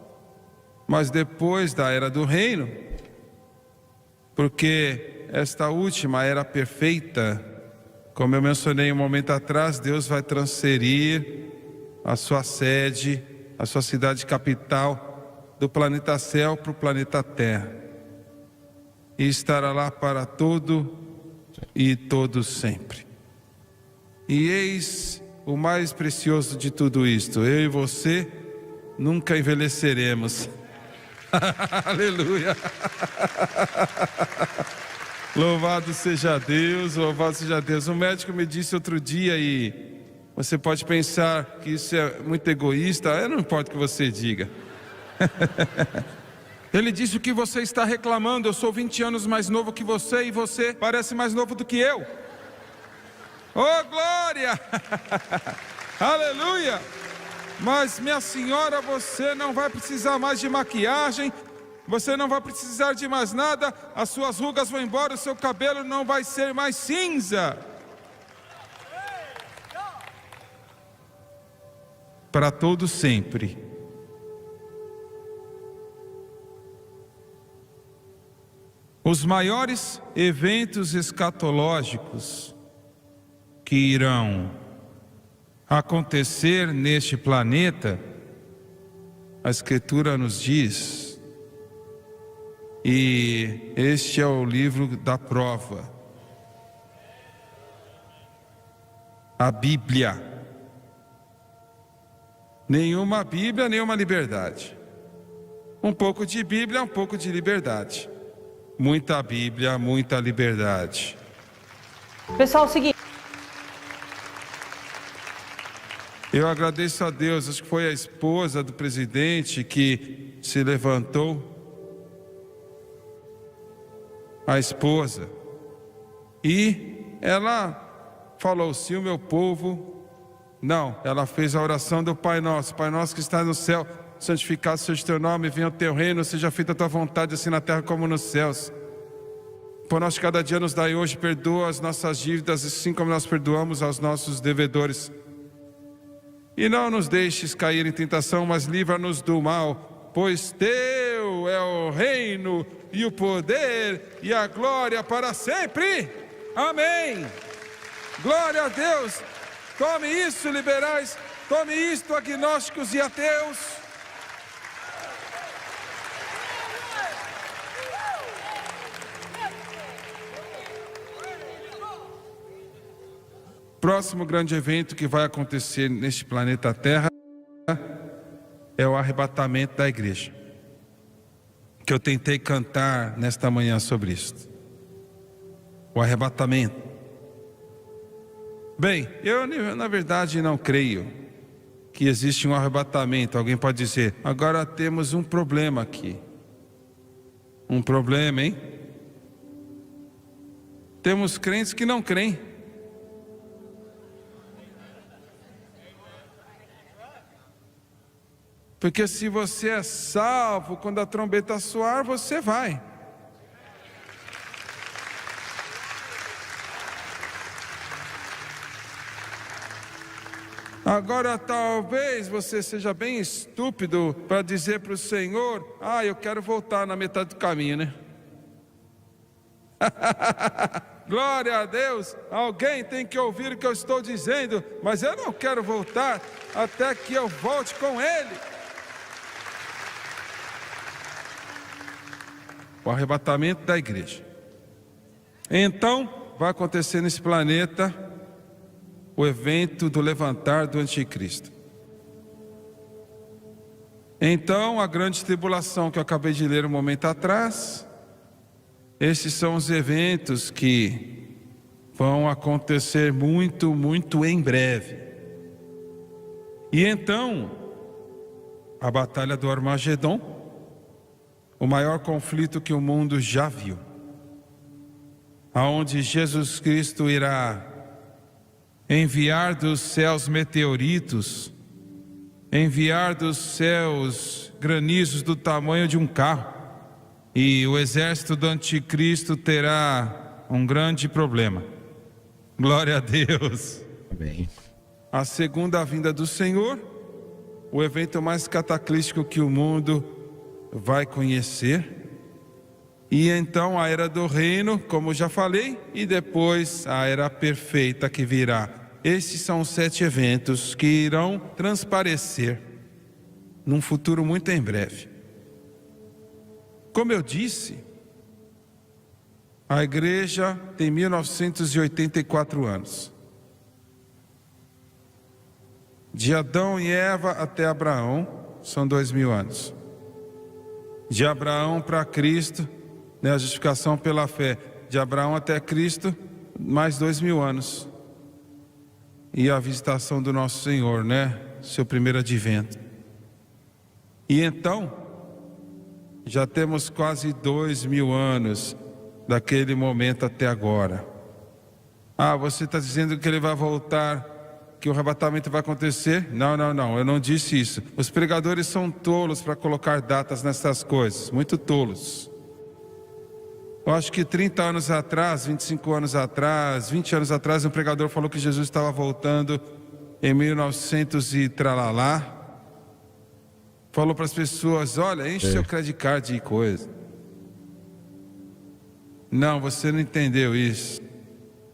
mas depois da era do reino, porque esta última era perfeita, como eu mencionei um momento atrás, Deus vai transferir a sua sede, a sua cidade capital, do planeta céu para o planeta terra, e estará lá para todo e todo sempre. E eis o mais precioso de tudo isto: eu e você nunca envelheceremos. Aleluia. Louvado seja Deus, louvado seja Deus. Um médico me disse outro dia, e você pode pensar que isso é muito egoísta, não importa o que você diga. Ele disse: o que você está reclamando? Eu sou 20 anos mais novo que você e você parece mais novo do que eu. Oh, glória! Aleluia! Mas minha senhora, você não vai precisar mais de maquiagem, você não vai precisar de mais nada, as suas rugas vão embora, o seu cabelo não vai ser mais cinza. Para todo sempre. Os maiores eventos escatológicos que irão acontecer neste planeta, a Escritura nos diz, e este é o livro da prova, a Bíblia. Nenhuma Bíblia, nenhuma liberdade. Um pouco de Bíblia, um pouco de liberdade. Muita Bíblia, muita liberdade. Pessoal, é o seguinte. Eu agradeço a Deus, acho que foi a esposa do presidente que se levantou. A esposa. E ela falou: se o meu povo... Não, ela fez a oração do Pai Nosso. Pai Nosso que está no céu, santificado seja o teu nome, venha o teu reino, seja feita a tua vontade, assim na terra como nos céus. Por nós cada dia nos dai hoje, perdoa as nossas dívidas, assim como nós perdoamos aos nossos devedores. E não nos deixes cair em tentação, mas livra-nos do mal, pois teu é o reino e o poder e a glória para sempre. Amém. Glória a Deus. Tome isso, liberais. Tome isto, agnósticos e ateus. Próximo grande evento que vai acontecer neste planeta Terra o arrebatamento da igreja, que eu tentei cantar nesta manhã sobre isso. O arrebatamento. Bem, eu na verdade não creio que existe um arrebatamento. Alguém pode dizer, agora temos um problema aqui. Um problema, hein? Temos crentes que não creem. Porque se você é salvo, quando a trombeta soar, você vai. Agora talvez você seja bem estúpido para dizer para o Senhor, eu quero voltar na metade do caminho, né? Glória a Deus, alguém tem que ouvir o que eu estou dizendo, mas eu não quero voltar até que eu volte com Ele. O arrebatamento da igreja. Então, vai acontecer nesse planeta o evento do levantar do anticristo. Então, a grande tribulação que eu acabei de ler um momento atrás, esses são os eventos que vão acontecer muito, muito em breve. E então, a batalha do Armagedon, o maior conflito que o mundo já viu, aonde Jesus Cristo irá enviar dos céus meteoritos, enviar dos céus granizos do tamanho de um carro, e o exército do anticristo terá um grande problema. Glória a Deus. Amém. A segunda vinda do Senhor, o evento mais cataclístico que o mundo vai conhecer. E então a era do reino, como já falei, e depois a era perfeita que virá. Esses são os 7 eventos que irão transparecer num futuro muito em breve. Como eu disse, a igreja tem 1984 anos. De Adão e Eva até Abraão, são 2000 anos. De Abraão para Cristo, a justificação pela fé, de Abraão até Cristo, mais 2000 anos. E a visitação do nosso Senhor, seu primeiro advento. E então, já temos quase 2000 anos daquele momento até agora. Você está dizendo que ele vai voltar, que o arrebatamento vai acontecer? Não, eu não disse isso. Os pregadores são tolos para colocar datas nessas coisas, muito tolos. Eu acho que 30 anos atrás, 25 anos atrás, 20 anos atrás, um pregador falou que Jesus estava voltando em 1900 e tralalá. Falou para as pessoas, olha, enche seu credit card de coisa. Não, você não entendeu isso.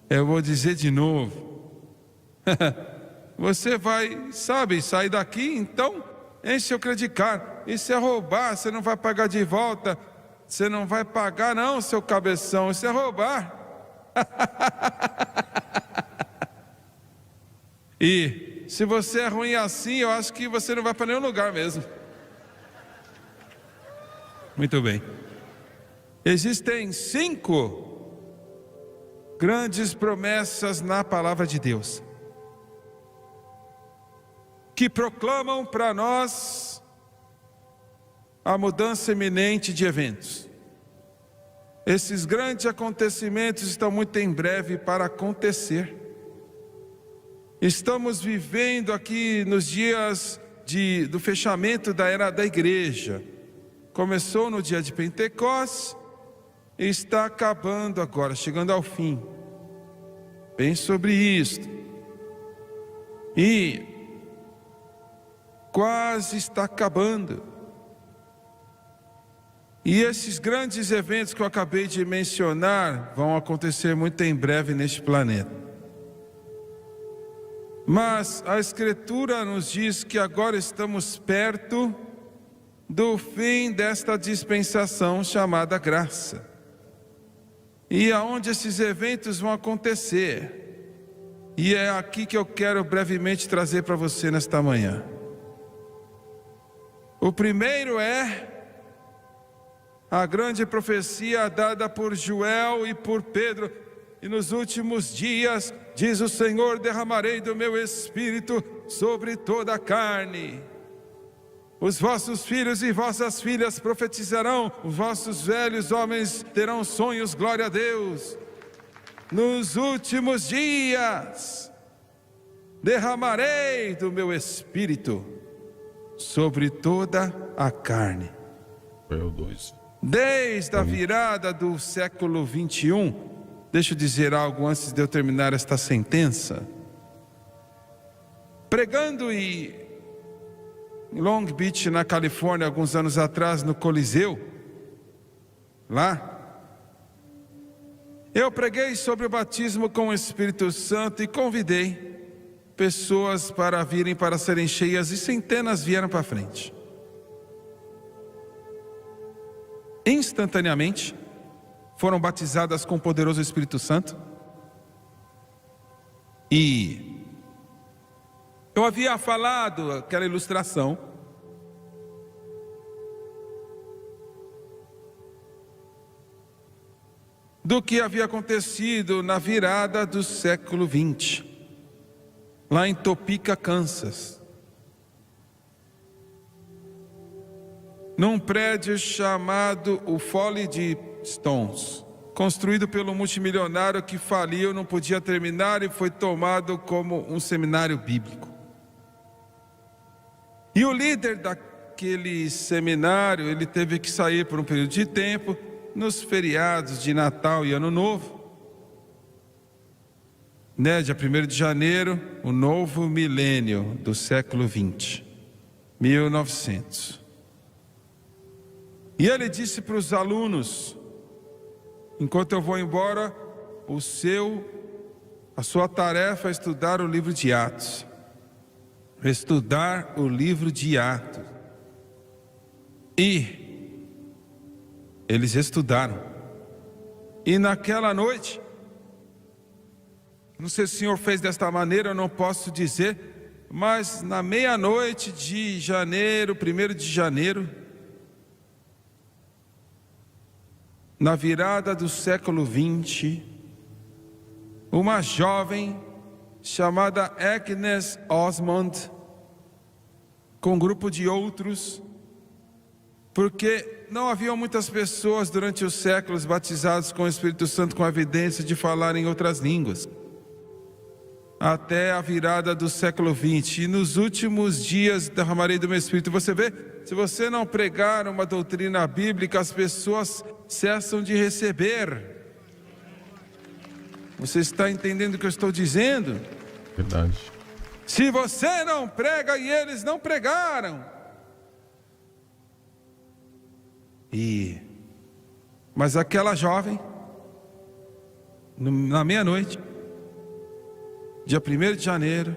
Eu vou dizer de novo. Você vai, sair daqui, então enche seu credit card. Isso é roubar, você não vai pagar de volta. Você não vai pagar não, seu cabeção, isso é roubar. E se você é ruim assim, eu acho que você não vai para nenhum lugar mesmo. Muito bem. Existem 5 grandes promessas na palavra de Deus, que proclamam para nós a mudança iminente de eventos. Esses grandes acontecimentos estão muito em breve para acontecer. Estamos vivendo aqui nos dias do fechamento da era da igreja. Começou no dia de Pentecostes e está acabando agora, chegando ao fim. Bem sobre isto. E quase está acabando. E esses grandes eventos que eu acabei de mencionar vão acontecer muito em breve neste planeta. Mas a Escritura nos diz que agora estamos perto do fim desta dispensação chamada graça. E aonde esses eventos vão acontecer. E é aqui que eu quero brevemente trazer para você nesta manhã. O primeiro é a grande profecia dada por Joel e por Pedro. E nos últimos dias, diz o Senhor, derramarei do meu espírito sobre toda a carne. Os vossos filhos e vossas filhas profetizarão, os vossos velhos homens terão sonhos, glória a Deus. Nos últimos dias, derramarei do meu espírito sobre toda a carne. Joel 2. Desde a virada do século 21, deixa eu dizer algo antes de eu terminar esta sentença. Pregando em Long Beach, na Califórnia, alguns anos atrás, no Coliseu, lá, eu preguei sobre o batismo com o Espírito Santo e convidei pessoas para virem para serem cheias, e centenas vieram para frente. Instantaneamente foram batizadas com o poderoso Espírito Santo. E eu havia falado aquela ilustração do que havia acontecido na virada do século 20, lá em Topeka, Kansas, num prédio chamado o Folly de Stones, construído pelo multimilionário que faliu, não podia terminar e foi tomado como um seminário bíblico. E o líder daquele seminário, ele teve que sair por um período de tempo, nos feriados de Natal e Ano Novo, dia 1º de janeiro, o novo milênio do século 20, 1900. E ele disse para os alunos: enquanto eu vou embora, a sua tarefa é estudar o livro de Atos. Estudar o livro de Atos. E eles estudaram. E naquela noite, não sei se o Senhor fez desta maneira, eu não posso dizer, mas na meia-noite de janeiro, 1º de janeiro, na virada do século 20, uma jovem chamada Agnes Osmond, com um grupo de outros, porque não haviam muitas pessoas durante os séculos batizadas com o Espírito Santo com a evidência de falar em outras línguas, até a virada do século 20. E nos últimos dias derramarei do meu Espírito. Você vê, se você não pregar uma doutrina bíblica, as pessoas cessam de receber. Você está entendendo o que eu estou dizendo? Verdade. Se você não prega e eles não pregaram. Mas aquela jovem, na meia-noite, dia 1º de janeiro,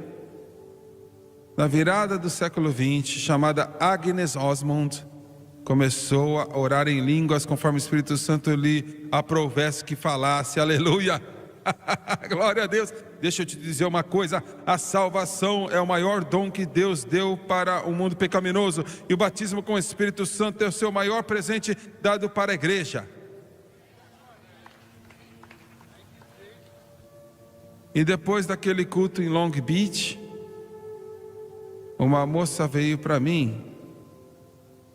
na virada do século 20, chamada Agnes Osmond, começou a orar em línguas conforme o Espírito Santo lhe aprovesse que falasse. Aleluia! Glória a Deus. Deixa eu te dizer uma coisa: a salvação é o maior dom que Deus deu para o mundo pecaminoso, e o batismo com o Espírito Santo é o seu maior presente dado para a igreja. E depois daquele culto em Long Beach, uma moça veio para mim,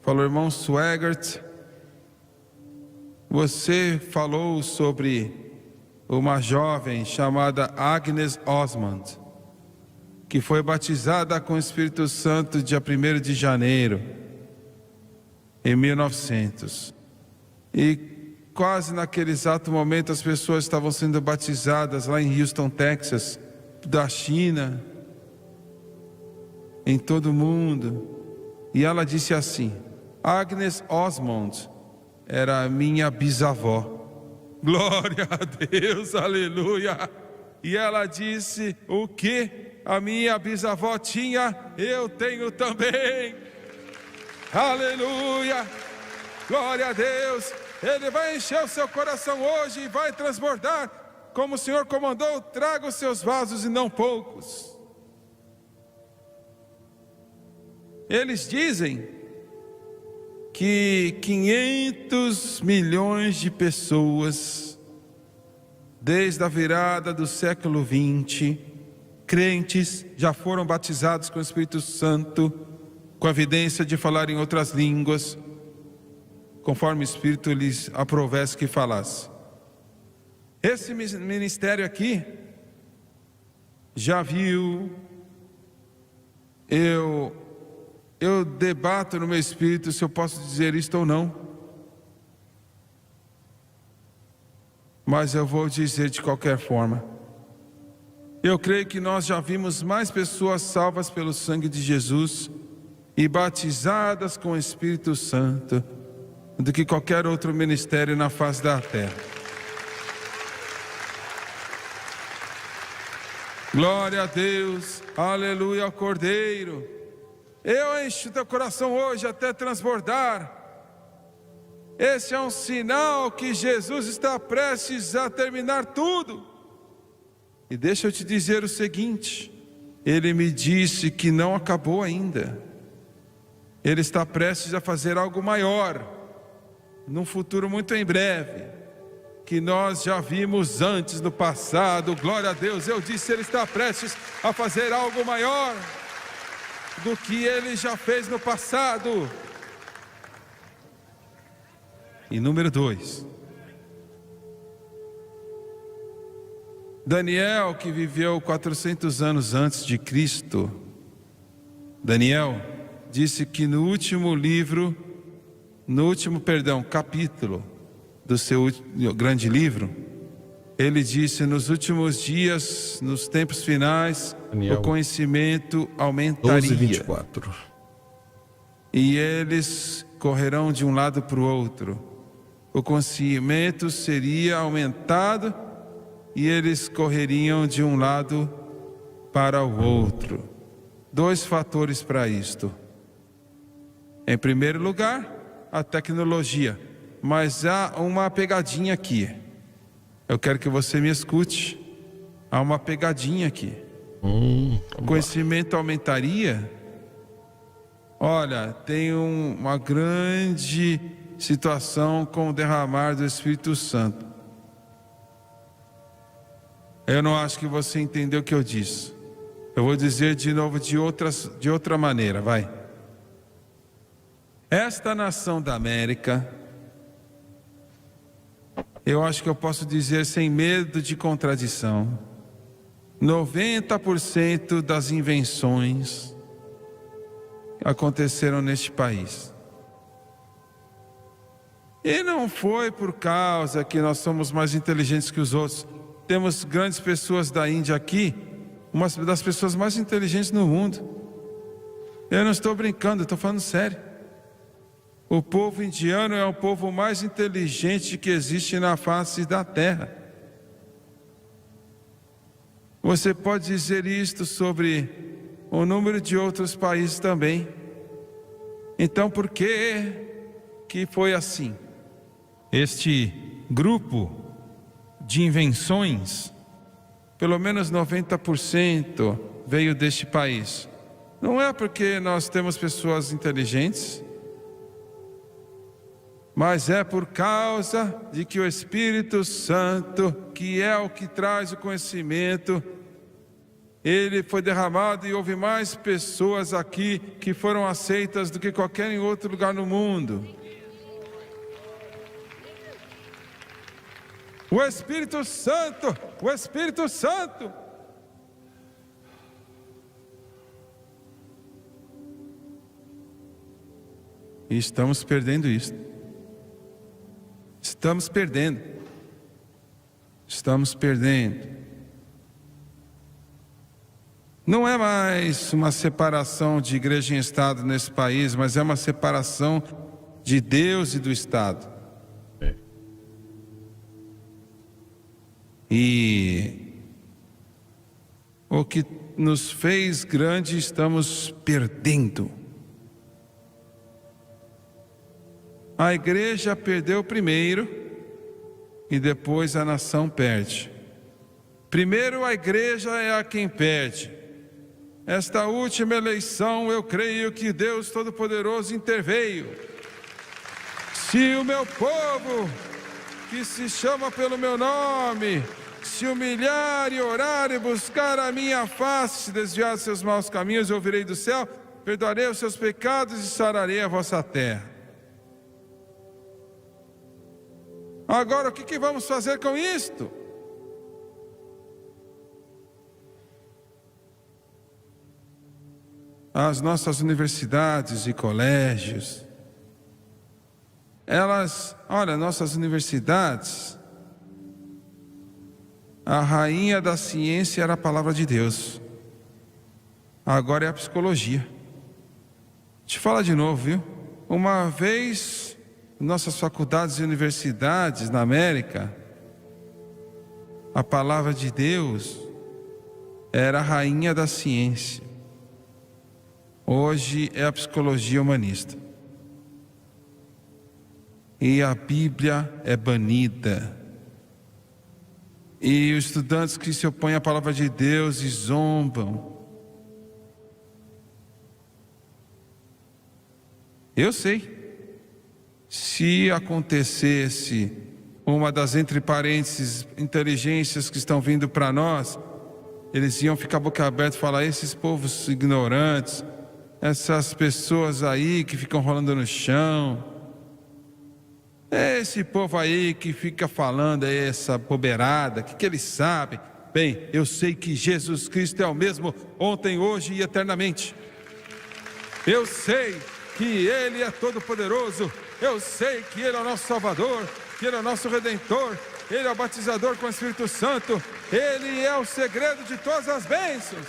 falou: irmão Swaggart, você falou sobre uma jovem chamada Agnes Osmond, que foi batizada com o Espírito Santo dia 1º de janeiro, em 1900. E quase naquele exato momento as pessoas estavam sendo batizadas lá em Houston, Texas, da China, em todo o mundo. E ela disse assim: Agnes Osmond era a minha bisavó. Glória a Deus, aleluia. E ela disse: o que a minha bisavó tinha, eu tenho também. Aleluia, glória a Deus. Ele vai encher o seu coração hoje e vai transbordar, como o Senhor comandou: traga os seus vasos e não poucos. Eles dizem que 500 milhões de pessoas, desde a virada do século XX, crentes, já foram batizados com o Espírito Santo, com a evidência de falar em outras línguas, conforme o Espírito lhes aprovesse que falasse. Esse ministério aqui já viu, eu debato no meu espírito se eu posso dizer isto ou não, mas eu vou dizer de qualquer forma. Eu creio que nós já vimos mais pessoas salvas pelo sangue de Jesus e batizadas com o Espírito Santo do que qualquer outro ministério na face da terra. Glória a Deus, aleluia ao Cordeiro. Eu encho teu coração hoje até transbordar. Esse é um sinal que Jesus está prestes a terminar tudo. E deixa eu te dizer o seguinte: Ele me disse que não acabou ainda. Ele está prestes a fazer algo maior, num futuro muito em breve, que nós já vimos antes no passado. Glória a Deus. Eu disse, Ele está prestes a fazer algo maior do que Ele já fez no passado. E número 2, Daniel, que viveu 400 anos antes de Cristo, Daniel disse que no último capítulo do seu grande livro, ele disse: nos últimos dias, nos tempos finais, Daniel, o conhecimento aumentaria. 12:24. E eles correrão de um lado para o outro. O conhecimento seria aumentado e eles correriam de um lado para o outro. 2 fatores para isto. Em primeiro lugar, a tecnologia. Mas há uma pegadinha aqui. Eu quero que você me escute. Há uma pegadinha aqui. O conhecimento aumentaria? Olha, tem uma grande situação com o derramar do Espírito Santo. Eu não acho que você entendeu o que eu disse. Eu vou dizer de novo de outra maneira, vai. Esta nação da América, eu acho que eu posso dizer sem medo de contradição, 90% das invenções aconteceram neste país. E não foi por causa que nós somos mais inteligentes que os outros. Temos grandes pessoas da Índia aqui, uma das pessoas mais inteligentes no mundo. Eu não estou brincando, eu estou falando sério. O povo indiano é o povo mais inteligente que existe na face da terra. Você pode dizer isto sobre o número de outros países também. Então, por que foi assim? Este grupo de invenções, pelo menos 90% veio deste país. Não é porque nós temos pessoas inteligentes, mas é por causa de que o Espírito Santo, que é o que traz o conhecimento, ele foi derramado e houve mais pessoas aqui que foram aceitas do que qualquer outro lugar no mundo. O Espírito Santo, o Espírito Santo. E estamos perdendo isso. Estamos perdendo. Não é mais uma separação de igreja e Estado nesse país, mas é uma separação de Deus e do Estado. E o que nos fez grande estamos perdendo. A igreja perdeu primeiro e depois a nação perde. Primeiro a igreja é a quem perde. Esta última eleição eu creio que Deus Todo-Poderoso interveio. Se o meu povo, que se chama pelo meu nome, se humilhar e orar e buscar a minha face, desviar dos seus maus caminhos, eu ouvirei do céu, perdoarei os seus pecados e sararei a vossa terra. Agora, o que vamos fazer com isto? As nossas universidades e colégios, nossas universidades, a rainha da ciência era a palavra de Deus. Agora é a psicologia. Te falo de novo, viu? Uma vez, nossas faculdades e universidades na América, a palavra de Deus era a rainha da ciência. Hoje é a psicologia humanista. E a Bíblia é banida. E os estudantes que se opõem à palavra de Deus e zombam. Eu sei. Se acontecesse uma das, entre parênteses, inteligências que estão vindo para nós, eles iam ficar boca aberta e falar: esses povos ignorantes, essas pessoas aí que ficam rolando no chão, esse povo aí que fica falando essa bobeirada, o que eles sabem? Bem, eu sei que Jesus Cristo é o mesmo ontem, hoje e eternamente. Eu sei que Ele é todo-poderoso. Eu sei que Ele é o nosso Salvador, que Ele é o nosso Redentor, Ele é o batizador com o Espírito Santo, Ele é o segredo de todas as bênçãos.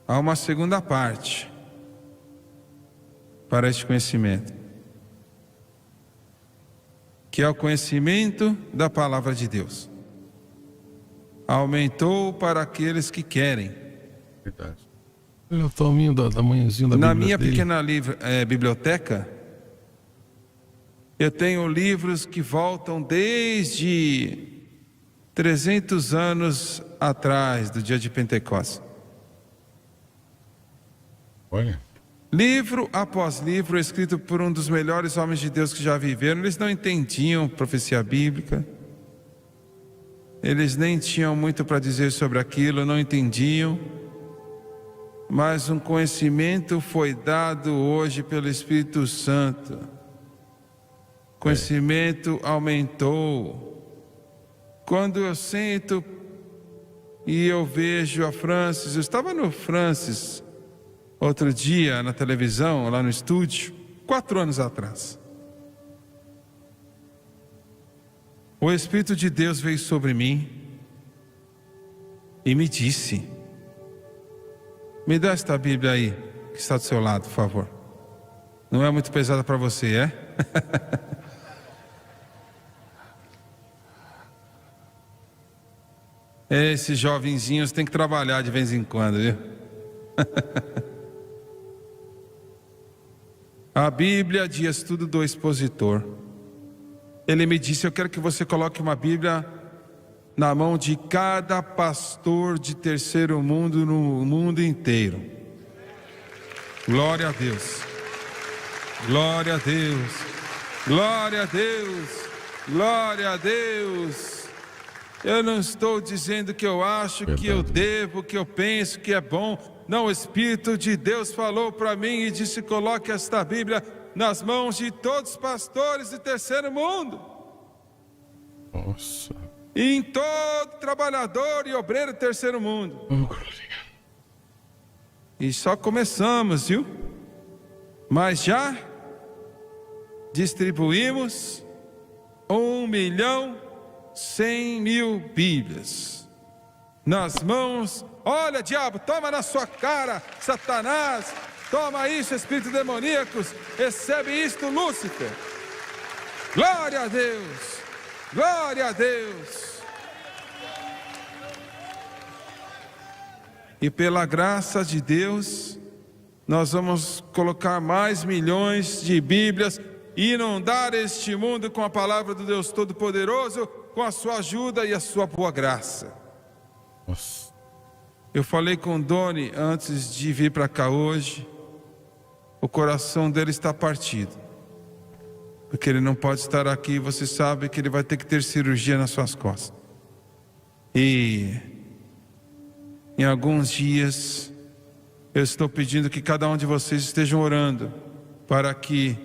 Há uma segunda parte para este conhecimento, que é o conhecimento da palavra de Deus. Aumentou para aqueles que querem. Verdade. Olha o tamanho da manhãzinha da Bíblia. Na minha dele. pequena biblioteca, eu tenho livros que voltam desde 300 anos atrás do dia de Pentecostes. Olha. Livro após livro, escrito por um dos melhores homens de Deus que já viveram. Eles não entendiam profecia bíblica. Eles nem tinham muito para dizer sobre aquilo, não entendiam. Mas um conhecimento foi dado hoje pelo Espírito Santo. Conhecimento aumentou. Quando eu sento e eu vejo a Francis, eu estava no Francis outro dia na televisão, lá no estúdio, 4 anos atrás. O Espírito de Deus veio sobre mim e me disse: me dá esta Bíblia aí, que está do seu lado, por favor. Não é muito pesada para você, é? Esses jovenzinhos têm que trabalhar de vez em quando, viu? A Bíblia diz tudo do expositor. Ele me disse: eu quero que você coloque uma Bíblia na mão de cada pastor de terceiro mundo no mundo inteiro. Glória a Deus. Glória a Deus. Glória a Deus. Glória a Deus. Eu não estou dizendo que eu acho, que eu devo, que eu penso que é bom. Não, o Espírito de Deus falou para mim e disse: coloque esta Bíblia nas mãos de todos os pastores de terceiro mundo. Nossa. E em todo trabalhador e obreiro de terceiro mundo. E só começamos, viu? Mas já distribuímos 1.100.000 Bíblias nas mãos. Olha, diabo, toma na sua cara, Satanás. Toma isso, espíritos demoníacos. Recebe isto, Lúcifer. Glória a Deus. Glória a Deus. E pela graça de Deus, nós vamos colocar mais milhões de Bíblias e inundar este mundo com a palavra do Deus Todo-Poderoso, com a sua ajuda e a sua boa graça. Nossa. Eu falei com o Doni antes de vir para cá hoje. O coração dele está partido, porque ele não pode estar aqui. Você sabe que ele vai ter que ter cirurgia nas suas costas. E em alguns dias eu estou pedindo que cada um de vocês estejam orando para que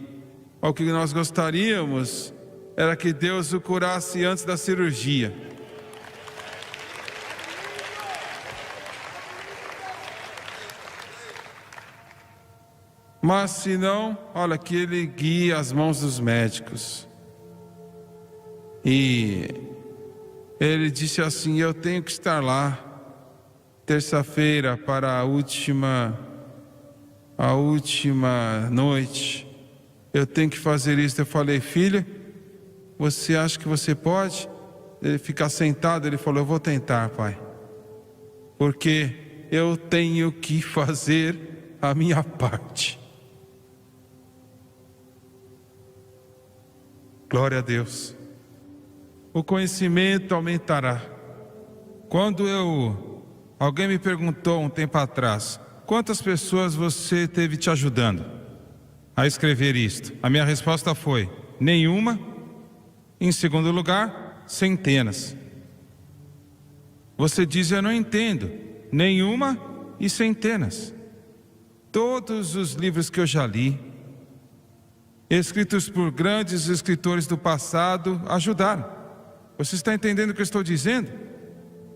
o que nós gostaríamos era que Deus o curasse antes da cirurgia. Mas se não, olha, que ele guie as mãos dos médicos. E ele disse assim: eu tenho que estar lá terça-feira para a última noite. Eu tenho que fazer isso. Eu falei: filho, você acha que você pode? Ele ficar sentado. Ele falou: eu vou tentar, pai, porque eu tenho que fazer a minha parte. Glória a Deus. O conhecimento aumentará. Alguém me perguntou um tempo atrás: quantas pessoas você teve te ajudando a escrever isto? A minha resposta foi: nenhuma. Em segundo lugar, centenas. Você diz: eu não entendo. Nenhuma e centenas. Todos os livros que eu já li, escritos por grandes escritores do passado, ajudaram. Você está entendendo o que eu estou dizendo?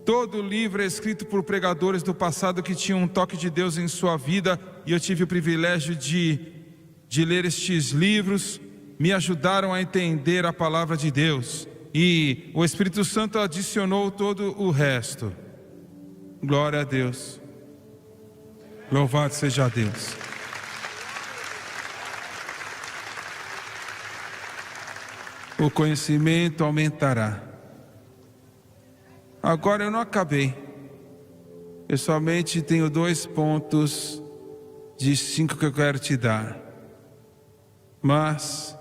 Todo livro é escrito por pregadores do passado que tinham um toque de Deus em sua vida, e eu tive o privilégio de ler estes livros. Me ajudaram a entender a palavra de Deus, e o Espírito Santo adicionou todo o resto. Glória a Deus. Louvado seja Deus. O conhecimento aumentará. Agora eu não acabei. Eu somente tenho 2 pontos de 5 que eu quero te dar. Mas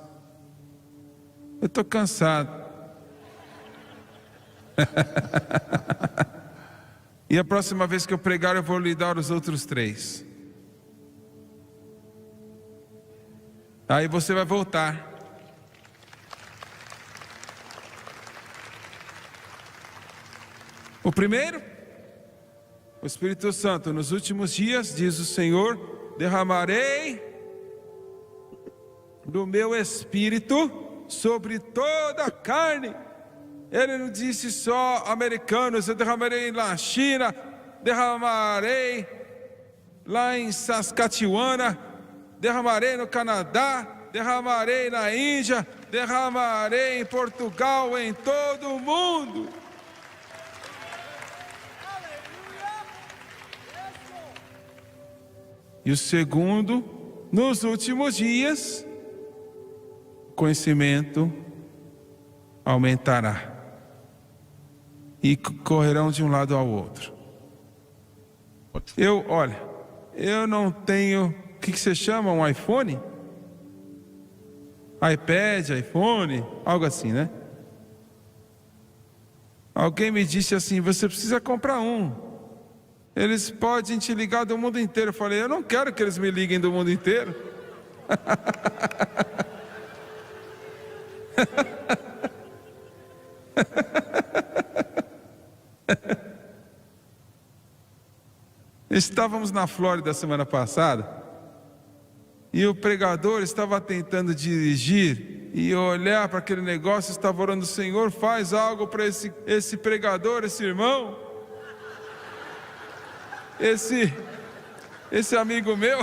eu estou cansado. E a próxima vez que eu pregar, eu vou lhe dar os outros 3. Aí você vai voltar. O primeiro, o Espírito Santo: nos últimos dias, diz o Senhor, derramarei do meu Espírito sobre toda a carne. Ele não disse só americanos. Eu derramarei na China, derramarei lá em Saskatchewan, derramarei no Canadá, derramarei na Índia, derramarei em Portugal, em todo o mundo. E o segundo, nos últimos dias, o conhecimento aumentará. E correrão de um lado ao outro. Eu não tenho, o que você chama, um iPhone? iPad, iPhone, algo assim, né? Alguém me disse assim: você precisa comprar um. Eles podem te ligar do mundo inteiro. Eu falei: eu não quero que eles me liguem do mundo inteiro. Estávamos na Flórida semana passada, e o pregador estava tentando dirigir e olhar para aquele negócio. Estava orando: Senhor, faz algo para esse pregador, esse irmão, esse amigo meu.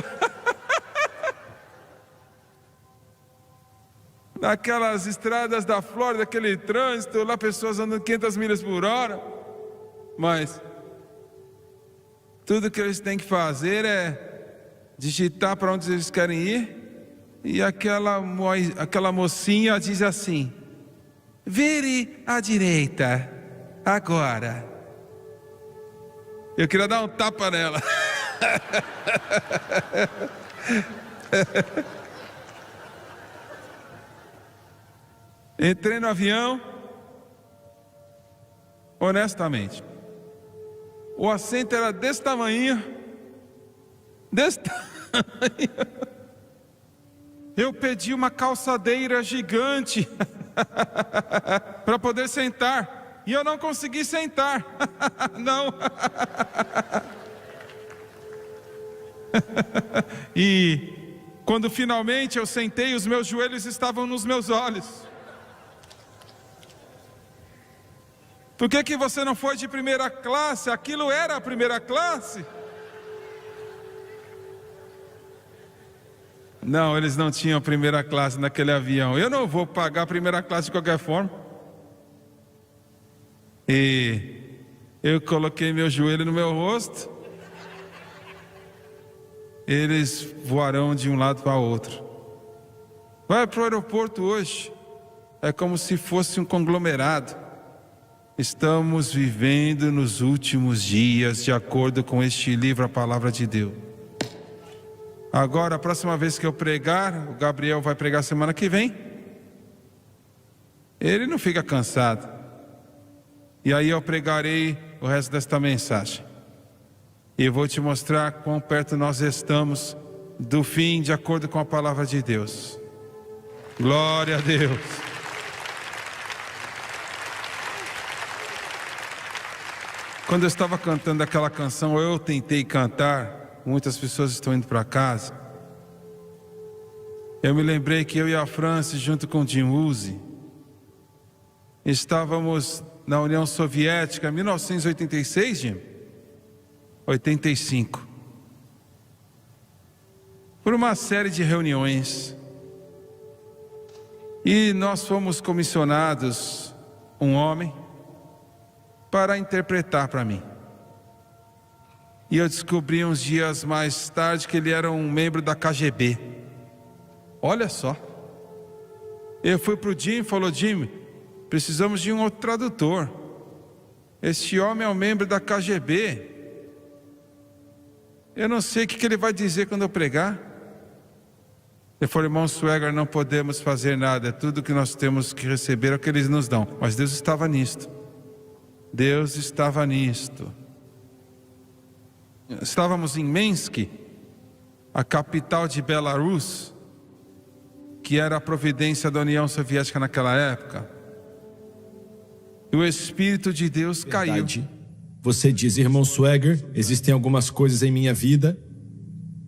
Naquelas estradas da Flórida, aquele trânsito lá, pessoas andando 500 milhas por hora. Mas tudo que eles têm que fazer é digitar para onde eles querem ir. E aquela mocinha diz assim: vire à direita agora. Eu queria dar um tapa nela. Entrei no avião, honestamente, O assento era desse tamanho. Desse tamanho. Eu pedi uma calçadeira gigante para poder sentar. E eu não consegui sentar. Não. E quando finalmente eu sentei, os meus joelhos estavam nos meus olhos. Por que você não foi de primeira classe? Aquilo era a primeira classe? Não, eles não tinham primeira classe naquele avião. Eu não vou pagar a primeira classe de qualquer forma. E eu coloquei meu joelho no meu rosto. Eles voarão de um lado para o outro. Vai para o aeroporto hoje. É como se fosse um conglomerado. Estamos vivendo nos últimos dias, de acordo com este livro, a palavra de Deus. Agora, a próxima vez que eu pregar, o Gabriel vai pregar semana que vem. Ele não fica cansado. E aí eu pregarei o resto desta mensagem. E eu vou te mostrar quão perto nós estamos do fim, de acordo com a palavra de Deus. Glória a Deus. Quando eu estava cantando aquela canção, eu tentei cantar. Muitas pessoas estão indo para casa. Eu me lembrei que eu e a Francis, junto com Jim Uzi, estávamos na União Soviética em 1986, Jim? 85. Por uma série de reuniões. E nós fomos comissionados, um homem, para interpretar para mim. E eu descobri uns dias mais tarde que ele era um membro da KGB. Olha só. Eu fui para o Jim e falou: Jim, precisamos de um outro tradutor. Este homem é um membro da KGB. Eu não sei o que ele vai dizer quando eu pregar. Ele falou: irmão Swagger, não podemos fazer nada. É tudo que nós temos que receber é o que eles nos dão. Mas Deus estava nisto. Deus estava nisto. Estávamos em Minsk, a capital de Belarus, que era a providência da União Soviética naquela época. E o Espírito de Deus caiu. Você diz: irmão Swagger, existem algumas coisas em minha vida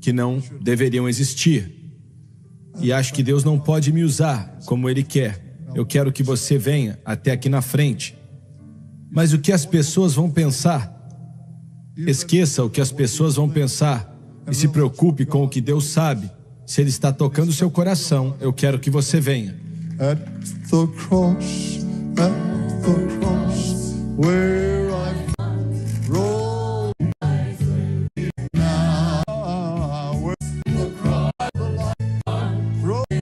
que não deveriam existir. E acho que Deus não pode me usar como Ele quer. Eu quero que você venha até aqui na frente. Mas o que as pessoas vão pensar? Esqueça o que as pessoas vão pensar e se preocupe com o que Deus sabe. Se Ele está tocando o seu coração, eu quero que você venha. At the cross, where I rolled now, where the cross, rolled,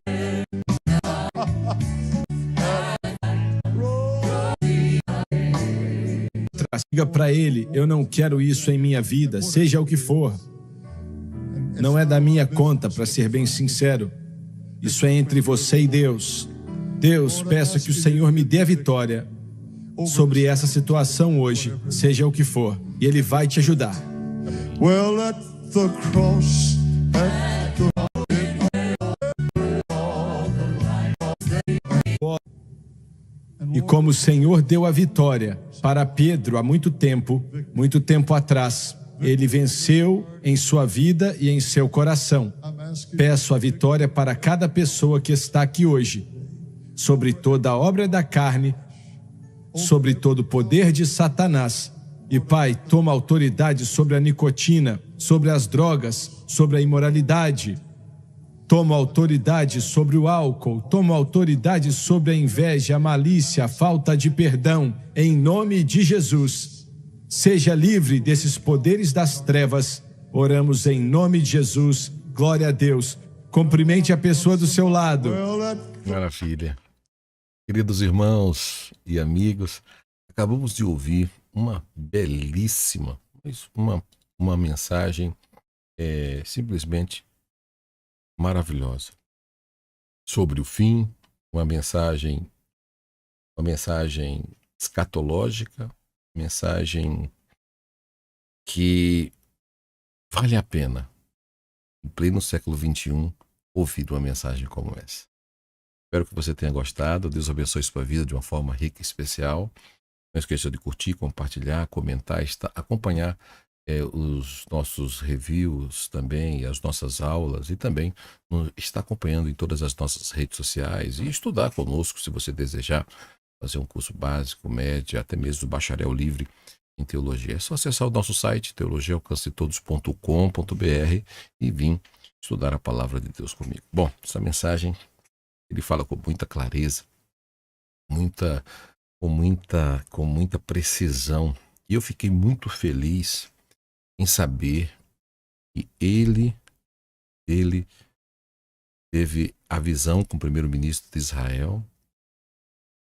Diga para Ele: eu não quero isso em minha vida, seja o que for. Não é da minha conta, para ser bem sincero. Isso é entre você e Deus. Deus, peço que o Senhor me dê a vitória sobre essa situação hoje, seja o que for, e Ele vai te ajudar. well, at the cross, E como o Senhor deu a vitória para Pedro há muito tempo atrás, Ele venceu em sua vida e em seu coração. Peço a vitória para cada pessoa que está aqui hoje, sobre toda a obra da carne, sobre todo o poder de Satanás. E Pai, toma autoridade sobre a nicotina, sobre as drogas, sobre a imoralidade. Toma autoridade sobre o álcool, toma autoridade sobre a inveja, a malícia, a falta de perdão, em nome de Jesus. Seja livre desses poderes das trevas. Oramos em nome de Jesus. Glória a Deus. Cumprimente a pessoa do seu lado. Maravilha. Queridos irmãos e amigos, acabamos de ouvir uma belíssima, uma mensagem simplesmente maravilhosa sobre o fim, uma mensagem escatológica, mensagem que vale a pena, em pleno século XXI, ouvir uma mensagem como essa. Espero que você tenha gostado. Deus abençoe sua vida de uma forma rica e especial. Não esqueça de curtir, compartilhar, comentar, acompanhar os nossos reviews também, as nossas aulas, e também estar acompanhando em todas as nossas redes sociais e estudar conosco se você desejar fazer um curso básico, médio, até mesmo bacharel livre em teologia. É só acessar o nosso site teologiaalcancetodos.com.br e vir estudar a palavra de Deus comigo. Bom, essa mensagem ele fala com muita clareza, com muita precisão, e eu fiquei muito feliz em saber que ele teve a visão com o primeiro-ministro de Israel,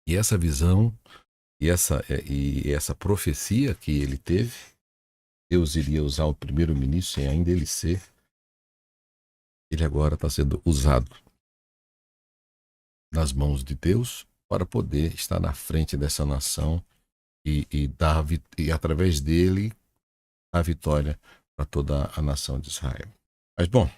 e essa visão e essa profecia que ele teve, Deus iria usar o primeiro-ministro sem ainda ele ser, ele agora está sendo usado nas mãos de Deus para poder estar na frente dessa nação e através dele a vitória para toda a nação de Israel. Mas bom,